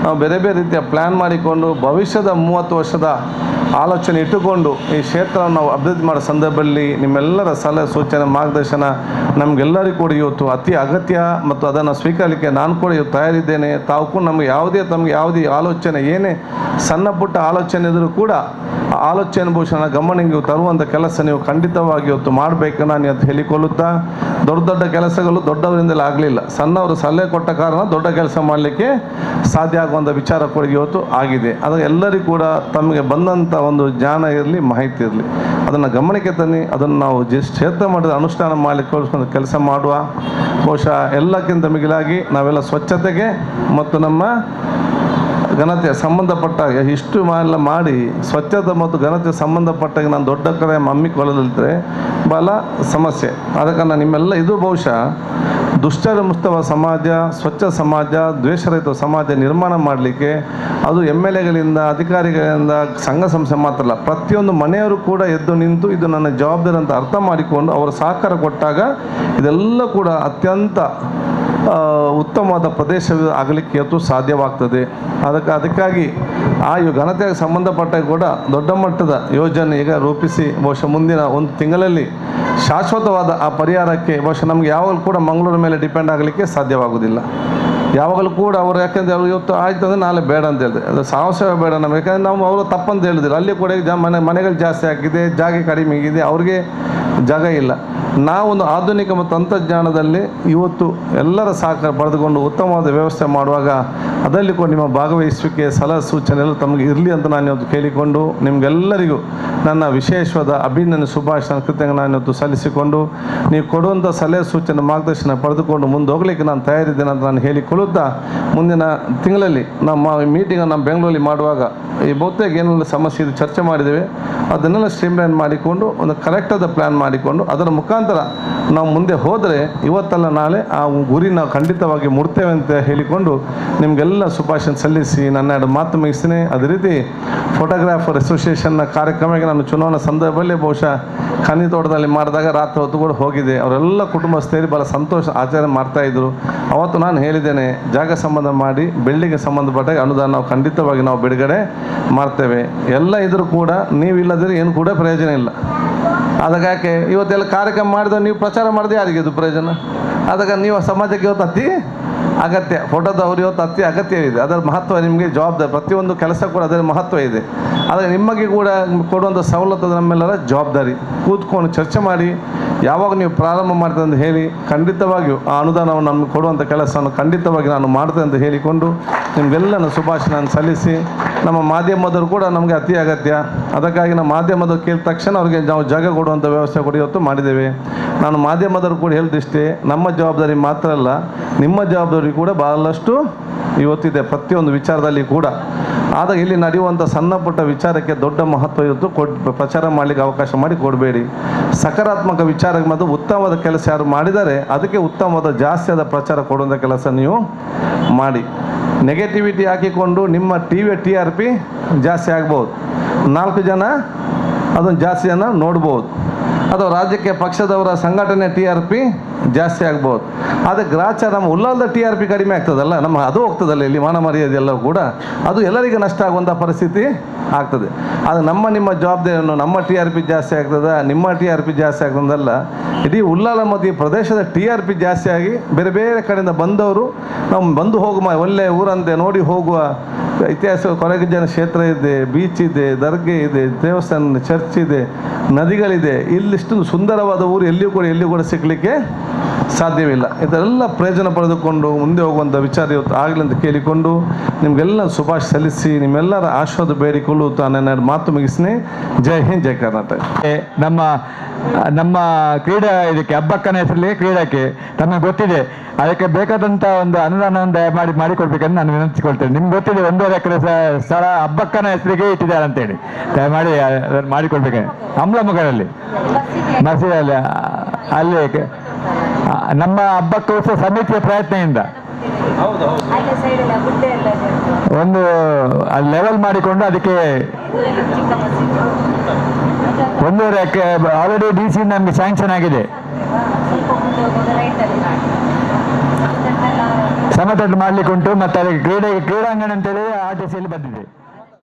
[SPEAKER 6] ನಾವು ಬೇರೆ ಬೇರೆ ರೀತಿಯ ಪ್ಲ್ಯಾನ್ ಮಾಡಿಕೊಂಡು ಭವಿಷ್ಯದ 30 ವರ್ಷದ ಆಲೋಚನೆ ಇಟ್ಟುಕೊಂಡು ಈ ಕ್ಷೇತ್ರವನ್ನು ನಾವು ಅಭಿವೃದ್ಧಿ ಮಾಡೋ ಸಂದರ್ಭದಲ್ಲಿ ನಿಮ್ಮೆಲ್ಲರ ಸಲಹೆ ಸೂಚನೆ ಮಾರ್ಗದರ್ಶನ ನಮಗೆಲ್ಲರಿಗೂ ಕೂಡ ಇವತ್ತು ಅತಿ ಅಗತ್ಯ ಮತ್ತು ಅದನ್ನು ಸ್ವೀಕರಿಸಲಿಕ್ಕೆ ನಾನು ಕೂಡ ಇವತ್ತು ತಯಾರಿದ್ದೇನೆ. ತಾವು ಕೂಡ ತಮಗೆ ಯಾವುದೇ ಆಲೋಚನೆ ಏನೇ ಸಣ್ಣ ಪುಟ್ಟ ಆಲೋಚನೆ ಇದ್ದರೂ ಕೂಡ ಆ ಆಲೋಚನೆ ಬಹುಶಃ ಗಮನಿಗೆ ತರುವಂಥ ಕೆಲಸ ನೀವು ಖಂಡಿತವಾಗಿ ಇವತ್ತು ಮಾಡಬೇಕು ನಾನು ಇವತ್ತು ಹೇಳಿಕೊಳ್ಳುತ್ತಾ, ದೊಡ್ಡ ಕೆಲಸಗಳು ದೊಡ್ಡವರಿಂದಲೇ ಆಗಲಿಲ್ಲ, ಸಣ್ಣವರು ಸಲಹೆ ಕೊಟ್ಟ ಕಾರಣ ದೊಡ್ಡ ಕೆಲಸ ಮಾಡಲಿಕ್ಕೆ ಸಾಧ್ಯ ಆಗುವಂಥ ವಿಚಾರ ಕೂಡ ಇವತ್ತು ಆಗಿದೆ. ಅದಕ್ಕೆ ಎಲ್ಲರಿಗೂ ಕೂಡ ತಮಗೆ ಬಂದಂಥ ಒಂದು ಜ್ಞಾನ ಇರಲಿ, ಮಾಹಿತಿ ಇರಲಿ, ಅದನ್ನು ಗಮನಕ್ಕೆ ತನ್ನಿ. ಅದನ್ನು ನಾವು ಕ್ಷೇತ್ರ ಮಾಡಿದ ಅನುಷ್ಠಾನ ಮಾಡಲಿಕ್ಕೆ ಕೆಲಸ ಮಾಡುವ. ಬಹುಶಃ ಎಲ್ಲಕ್ಕಿಂತ ಮಿಗಿಲಾಗಿ ನಾವೆಲ್ಲ ಸ್ವಚ್ಛತೆಗೆ ಮತ್ತು ನಮ್ಮ ಘನತೆ ಸಂಬಂಧಪಟ್ಟಾಗ ಇಷ್ಟು ಎಲ್ಲ ಮಾಡಿ ಸ್ವಚ್ಛತೆ ಮತ್ತು ಘನತೆ ಸಂಬಂಧಪಟ್ಟಾಗ ನಾನು ದೊಡ್ಡ ಕಡೆ ಹಮ್ಮಿಕೊಳ್ಳಲಿದ್ರೆ ಬಹಳ ಸಮಸ್ಯೆ. ಅದಕ್ಕೆ ನಾನು ನಿಮ್ಮೆಲ್ಲ ಇದು ಬಹುಶಃ ದುಷ್ಟರ ಮುಕ್ತವ ಸಮಾಜ, ಸ್ವಚ್ಛ ಸಮಾಜ, ದ್ವೇಷರಹಿತ ಸಮಾಜ ನಿರ್ಮಾಣ ಮಾಡಲಿಕ್ಕೆ ಅದು MLAಗಳಿಂದ, ಅಧಿಕಾರಿಗಳಿಂದ, ಸಂಘ ಸಂಸ್ಥೆ ಮಾತ್ರ ಅಲ್ಲ, ಪ್ರತಿಯೊಂದು ಮನೆಯವರು ಕೂಡ ಎದ್ದು ನಿಂತು ಇದು ನನ್ನ ಜವಾಬ್ದಾರಿ ಅಂತ ಅರ್ಥ ಮಾಡಿಕೊಂಡು ಅವರ ಸಹಕಾರ ಕೊಟ್ಟಾಗ ಇದೆಲ್ಲ ಕೂಡ ಅತ್ಯಂತ ಉತ್ತಮವಾದ ಪ್ರದೇಶ ಆಗಲಿಕ್ಕೆ ಇವತ್ತು ಸಾಧ್ಯವಾಗ್ತದೆ. ಅದಕ್ಕಾಗಿ ಆ ಘನತೆಗೆ ಸಂಬಂಧಪಟ್ಟ ಕೂಡ ದೊಡ್ಡ ಮಟ್ಟದ ಯೋಜನೆ ಈಗ ರೂಪಿಸಿ ಬಹುಶಃ ಮುಂದಿನ 1 ತಿಂಗಳಲ್ಲಿ ಶಾಶ್ವತವಾದ ಆ ಪರಿಹಾರಕ್ಕೆ ಬಹುಶಃ ನಮಗೆ ಯಾವಾಗಲೂ ಕೂಡ ಮಂಗಳೂರು ಮೇಲೆ ಡಿಪೆಂಡ್ ಆಗಲಿಕ್ಕೆ ಸಾಧ್ಯವಾಗುವುದಿಲ್ಲ. ಯಾವಾಗಲೂ ಕೂಡ ಅವರು ಯಾಕೆಂದರೆ ಅವರು ಇವತ್ತು ಆಯ್ತು ಅಂದರೆ ನಾಳೆ ಬೇಡ ಅಂತ ಹೇಳಿದೆ, ಅದು ಸಾಹಸ ಬೇಡ ನಮಗೆ. ಯಾಕಂದರೆ ನಾವು ಅವರು ತಪ್ಪಂತ ಹೇಳಿದ್ರು, ಅಲ್ಲಿ ಕೂಡ ಮನೆಗಳು ಜಾಸ್ತಿ ಆಗಿದೆ, ಜಾಗ ಕಡಿಮೆ ಆಗಿದೆ, ಅವ್ರಿಗೆ ಜಾಗ ಇಲ್ಲ. ನಾವೊಂದು ಆಧುನಿಕ ಮತ್ತು ತಂತ್ರಜ್ಞಾನದಲ್ಲಿ ಇವತ್ತು ಎಲ್ಲರ ಸಹಕಾರ ಪಡೆದುಕೊಂಡು ಉತ್ತಮವಾದ ವ್ಯವಸ್ಥೆ ಮಾಡುವಾಗ ಅದರಲ್ಲಿ ಕೂಡ ನಿಮ್ಮ ಭಾಗವಹಿಸುವಿಕೆ, ಸಲಹೆ ಸೂಚನೆ ಎಲ್ಲ ತಮಗೆ ಇರಲಿ ಅಂತ ನಾನು ಇವತ್ತು ಕೇಳಿಕೊಂಡು ನಿಮಗೆಲ್ಲರಿಗೂ ನನ್ನ ವಿಶೇಷವಾದ ಅಭಿನಂದನೆ, ಶುಭಾಶಯ, ಕೃತಜ್ಞ ನಾನು ಇವತ್ತು ಸಲ್ಲಿಸಿಕೊಂಡು ನೀವು ಕೊಡುವಂಥ ಸಲಹೆ ಸೂಚನೆ ಮಾರ್ಗದರ್ಶನ ಪಡೆದುಕೊಂಡು ಮುಂದೆ ಹೋಗಲಿಕ್ಕೆ ನಾನು ತಯಾರಿದ್ದೇನೆ ಅಂತ ನಾನು ಹೇಳಿಕೊಳ್ಳುತ್ತಾ, ಮುಂದಿನ ತಿಂಗಳಲ್ಲಿ ನಮ್ಮ ಮೀಟಿಂಗ್ ನಮ್ಮ ಬೆಂಗಳೂರಲ್ಲಿ ಮಾಡುವಾಗ ಈ ಬಹುತೇಕ ಏನೆಲ್ಲ ಸಮಸ್ಯೆ ಇದು ಚರ್ಚೆ ಮಾಡಿದ್ದೇವೆ ಅದನ್ನೆಲ್ಲ ಸ್ಟ್ರೀಮ್ಲೈನ್ ಮಾಡಿಕೊಂಡು ಒಂದು ಕರೆಕ್ಟಾದ ಪ್ಲ್ಯಾನ್ ಮಾಡಿಕೊಂಡು ಅದರ ಮುಖಾಂತರ ನಾವು ಮುಂದೆ ಹೋದರೆ ಇವತ್ತಲ್ಲ ನಾಳೆ ಆ ಗುರಿ ನಾವು ಖಂಡಿತವಾಗಿ ಮುಡ್ತೇವೆ ಅಂತ ಹೇಳಿಕೊಂಡು ನಿಮಗೆಲ್ಲ ಶುಭಾಶಯ ಸಲ್ಲಿಸಿ ನನ್ನ ಎರಡು ಮಾತು ಮುಗಿಸ್ತೀನಿ. ಅದೇ ರೀತಿ ಫೋಟೋಗ್ರಾಫರ್ ಅಸೋಸಿಯೇಷನ್ನ ಕಾರ್ಯಕ್ರಮಕ್ಕೆ ನಾನು ಚುನಾವಣಾ ಸಂದರ್ಭದಲ್ಲಿ ಬಹುಶಃ ಖನಿ ತೋಟದಲ್ಲಿ ಮಾಡಿದಾಗ ರಾತ್ರಿ ಹೊತ್ತು ಕೂಡ ಹೋಗಿದೆ. ಅವರೆಲ್ಲ ಕುಟುಂಬ ಸೇರಿ ಭಾಳ ಸಂತೋಷ ಆಚರಣೆ ಮಾಡ್ತಾಯಿದ್ರು. ಅವತ್ತು ನಾನು ಹೇಳಿದ್ದೇನೆ, ಜಾಗ ಸಂಬಂಧ ಮಾಡಿ ಬೆಳ್ಳಿಗೆ ಸಂಬಂಧಪಟ್ಟ ಅನುದಾನ ನಾವು ಖಂಡಿತವಾಗಿ ನಾವು ಬಿಡುಗಡೆ ಮಾಡ್ತೇವೆ. ಎಲ್ಲ ಇದ್ರೂ ಕೂಡ ನೀವಿಲ್ಲದ್ರೆ ಏನು ಕೂಡ ಪ್ರಯೋಜನ ಇಲ್ಲ. ಅದಕ್ಕೆ ಇವತ್ತೆಲ್ಲ ಕಾರ್ಯಕ್ರಮ ಮಾಡಿದ್ರೆ ನೀವು ಪ್ರಚಾರ ಮಾಡಿದ್ರೆ ಯಾರಿಗೆ ಇದು ಪ್ರಯೋಜನ? ಅದಕ್ಕೆ ನೀವು ಸಮಾಜಕ್ಕೆ ಇವತ್ತು ಅತಿ ಅಗತ್ಯ, ಫೋಟೋದವ್ರು ಇವತ್ತು ಅತಿ ಅಗತ್ಯವಿದೆ. ಅದರ ಮಹತ್ವ ನಿಮಗೆ ಜವಾಬ್ದಾರಿ, ಪ್ರತಿಯೊಂದು ಕೆಲಸ ಕೂಡ ಅದರ ಮಹತ್ವ ಇದೆ. ಆದರೆ ನಿಮಗೆ ಕೂಡ ಕೊಡುವಂಥ ಸವಲತ್ತು ನಮ್ಮೆಲ್ಲರ ಜವಾಬ್ದಾರಿ. ಕೂತ್ಕೊಂಡು ಚರ್ಚೆ ಮಾಡಿ ಯಾವಾಗ ನೀವು ಪ್ರಾರಂಭ ಮಾಡ್ತೇವೆ ಅಂತ ಹೇಳಿ ಖಂಡಿತವಾಗಿಯೂ ಆ ಅನುದಾನವನ್ನು ನಮಗೆ ಕೊಡುವಂಥ ಕೆಲಸವನ್ನು ಖಂಡಿತವಾಗಿ ನಾನು ಮಾಡ್ತೇನೆ ಅಂತ ಹೇಳಿಕೊಂಡು ನಿಮಗೆಲ್ಲ ಶುಭಾಶಯ ಸಲ್ಲಿಸಿ, ನಮ್ಮ ಮಾಧ್ಯಮದವರು ಕೂಡ ನಮಗೆ ಅತಿ ಅಗತ್ಯ. ಅದಕ್ಕಾಗಿ ನಮ್ಮ ಮಾಧ್ಯಮದವ್ರು ಕೇಳಿದ ತಕ್ಷಣ ಅವ್ರಿಗೆ ನಾವು ಜಾಗ ಕೊಡುವಂಥ ವ್ಯವಸ್ಥೆ ಕೂಡ ಇವತ್ತು ಮಾಡಿದ್ದೇವೆ. ನಾನು ಮಾಧ್ಯಮದವರು ಕೂಡ ಹೇಳಿದಿಷ್ಟೇ, ನಮ್ಮ ಜವಾಬ್ದಾರಿ ಮಾತ್ರ ಅಲ್ಲ, ನಿಮ್ಮ ಜವಾಬ್ದಾರಿ ಕೂಡ ಬಹಳಷ್ಟು ಇವತ್ತಿದೆ ಪ್ರತಿಯೊಂದು ವಿಚಾರದಲ್ಲಿ ಕೂಡ. ಆದಾಗ ಇಲ್ಲಿ ನಡೆಯುವಂಥ ಸಣ್ಣ ಪುಟ್ಟ ವಿಚಾರಕ್ಕೆ ದೊಡ್ಡ ಮಹತ್ವ ಇವತ್ತು ಪ್ರಚಾರ ಮಾಡಲಿಕ್ಕೆ ಅವಕಾಶ ಮಾಡಿ ಕೊಡಬೇಡಿ. ಸಕಾರಾತ್ಮಕ ವಿಚಾರಕ್ಕೆ ಮತ್ತು ಉತ್ತಮವಾದ ಕೆಲಸ ಯಾರು ಮಾಡಿದರೆ ಅದಕ್ಕೆ ಉತ್ತಮವಾದ ಜಾಸ್ತಿ ಆದ ಪ್ರಚಾರ ಕೊಡುವಂಥ ಕೆಲಸ ನೀವು ಮಾಡಿ. ನೆಗೆಟಿವಿಟಿ ಹಾಕಿಕೊಂಡು ನಿಮ್ಮ TRP ಜಾಸ್ತಿ ಆಗ್ಬೋದು, 4 ಜನ ಅದನ್ನು ಜಾಸ್ತಿ ಜನ ನೋಡ್ಬೋದು, ಅಥವಾ ರಾಜ್ಯಕ್ಕೆ ಪಕ್ಷದವರ ಸಂಘಟನೆ TRP ಜಾಸ್ತಿ ಆಗ್ಬೋದು. ಆದರೆ ಗ್ರಾಚಾರ ನಮ್ಮ ಉಲ್ಲಾಲದ TRP ಕಡಿಮೆ ಆಗ್ತದಲ್ಲ, ನಮ್ಮ ಅದು ಹೋಗ್ತದಲ್ಲ, ಇಲ್ಲಿ ಮಾನ ಮರ್ಯಾದೆ ಎಲ್ಲ ಕೂಡ ಅದು ಎಲ್ಲರಿಗೂ ನಷ್ಟ ಆಗುವಂಥ ಪರಿಸ್ಥಿತಿ ಆಗ್ತದೆ. ಆದರೆ ನಿಮ್ಮ ಜವಾಬ್ದಾರಿಯನ್ನು ನಮ್ಮ TRP ಜಾಸ್ತಿ ಆಗ್ತದೆ, ನಿಮ್ಮ TRP ಜಾಸ್ತಿ ಆಗ್ತದಲ್ಲ, ಇಡೀ ಉಲ್ಲಾಲ ಮತ್ತು ಈ ಪ್ರದೇಶದ TRP ಜಾಸ್ತಿ ಆಗಿ ಬೇರೆ ಬೇರೆ ಕಡೆಯಿಂದ ಬಂದವರು ನಾವು ಬಂದು ಹೋಗುವ ಒಳ್ಳೆಯ ಊರಂತೆ ನೋಡಿ ಹೋಗುವ ಇತಿಹಾಸ ಕೊರಗಜ್ಜನ ಕ್ಷೇತ್ರ ಇದೆ, ಬೀಚ್ ಇದೆ, ದರ್ಗೆ ಇದೆ, ದೇವಸ್ಥಾನ, ಚರ್ಚ್ ಇದೆ, ನದಿಗಳಿದೆ. ಇಲ್ಲಿಷ್ಟು ಸುಂದರವಾದ ಊರು ಎಲ್ಲಿಯೂ ಕೂಡ ಸಿಗಲಿಕ್ಕೆ ಸಾಧ್ಯವಿಲ್ಲ. ಇದೆಲ್ಲ ಪ್ರಯೋಜನ ಪಡೆದುಕೊಂಡು ಮುಂದೆ ಹೋಗುವಂಥ ವಿಚಾರ ಇವತ್ತು ಆಗಲಿ ಅಂತ ಕೇಳಿಕೊಂಡು ನಿಮಗೆಲ್ಲ ಶುಭಾಶಯ ಸಲ್ಲಿಸಿ ನಿಮ್ಮೆಲ್ಲರ ಆಶೀರ್ವಾದ ಬೇಡಿಕೊಳ್ಳುತ್ತಾ ನನ್ನ ಮಾತು ಮುಗಿಸ್ತೀನಿ. ಜೈ ಹಿಂದ್, ಜೈ ಕರ್ನಾಟಕ.
[SPEAKER 7] ನಮ್ಮ ಕ್ರೀಡಾ ಇದಕ್ಕೆ ಹಬ್ಬಕ್ಕನ ಹೆಸರಲ್ಲಿ ಕ್ರೀಡಾಕ್ಕೆ ತಮಗೆ ಗೊತ್ತಿದೆ, ಅದಕ್ಕೆ ಬೇಕಾದಂಥ ಒಂದು ಅನುದಾನವನ್ನು ದಯಮಾಡಿ ಮಾಡಿಕೊಡ್ಬೇಕಂತ ನಾನು ವಿನಂತಿಸಿಕೊಳ್ತೇನೆ. ನಿಮ್ಗೆ ಗೊತ್ತಿದೆ 1.5 ಎಕರೆ ಸ್ಥಳ ಹಬ್ಬಕ್ಕನ ಹೆಸರಿಗೆ ಇಟ್ಟಿದ್ದಾರೆ ಅಂತೇಳಿ, ದಯಮಾಡಿ ಅದನ್ನು ಮಾಡಿಕೊಡ್ಬೇಕು. ಅಮ್ಲಮುಖದಲ್ಲಿ ಮಸೀದಲ್ಲಿ ಅಲ್ಲಿ ನಮ್ಮ ಹಬ್ಬಕ್ಕೋಸ್ಕರ ಸಮಿತಿಯ ಪ್ರಯತ್ನದಿಂದ ಒಂದು ಲೆವೆಲ್ ಮಾಡಿಕೊಂಡು ಅದಕ್ಕೆ 1.5 ಎಕರೆ ಆಲ್ರೆಡಿ DC ನಮಗೆ ಸ್ಯಾಂಕ್ಷನ್ ಆಗಿದೆ. ಸಮತಟ್ಟು ಮಾಡಲಿಕ್ಕೆ ಉಂಟು, ಮತ್ತು ಅದಕ್ಕೆ ಕ್ರೀಡಾಂಗಣ ಅಂತೇಳಿ RTCಯಲ್ಲಿ ಬಂದಿದೆ.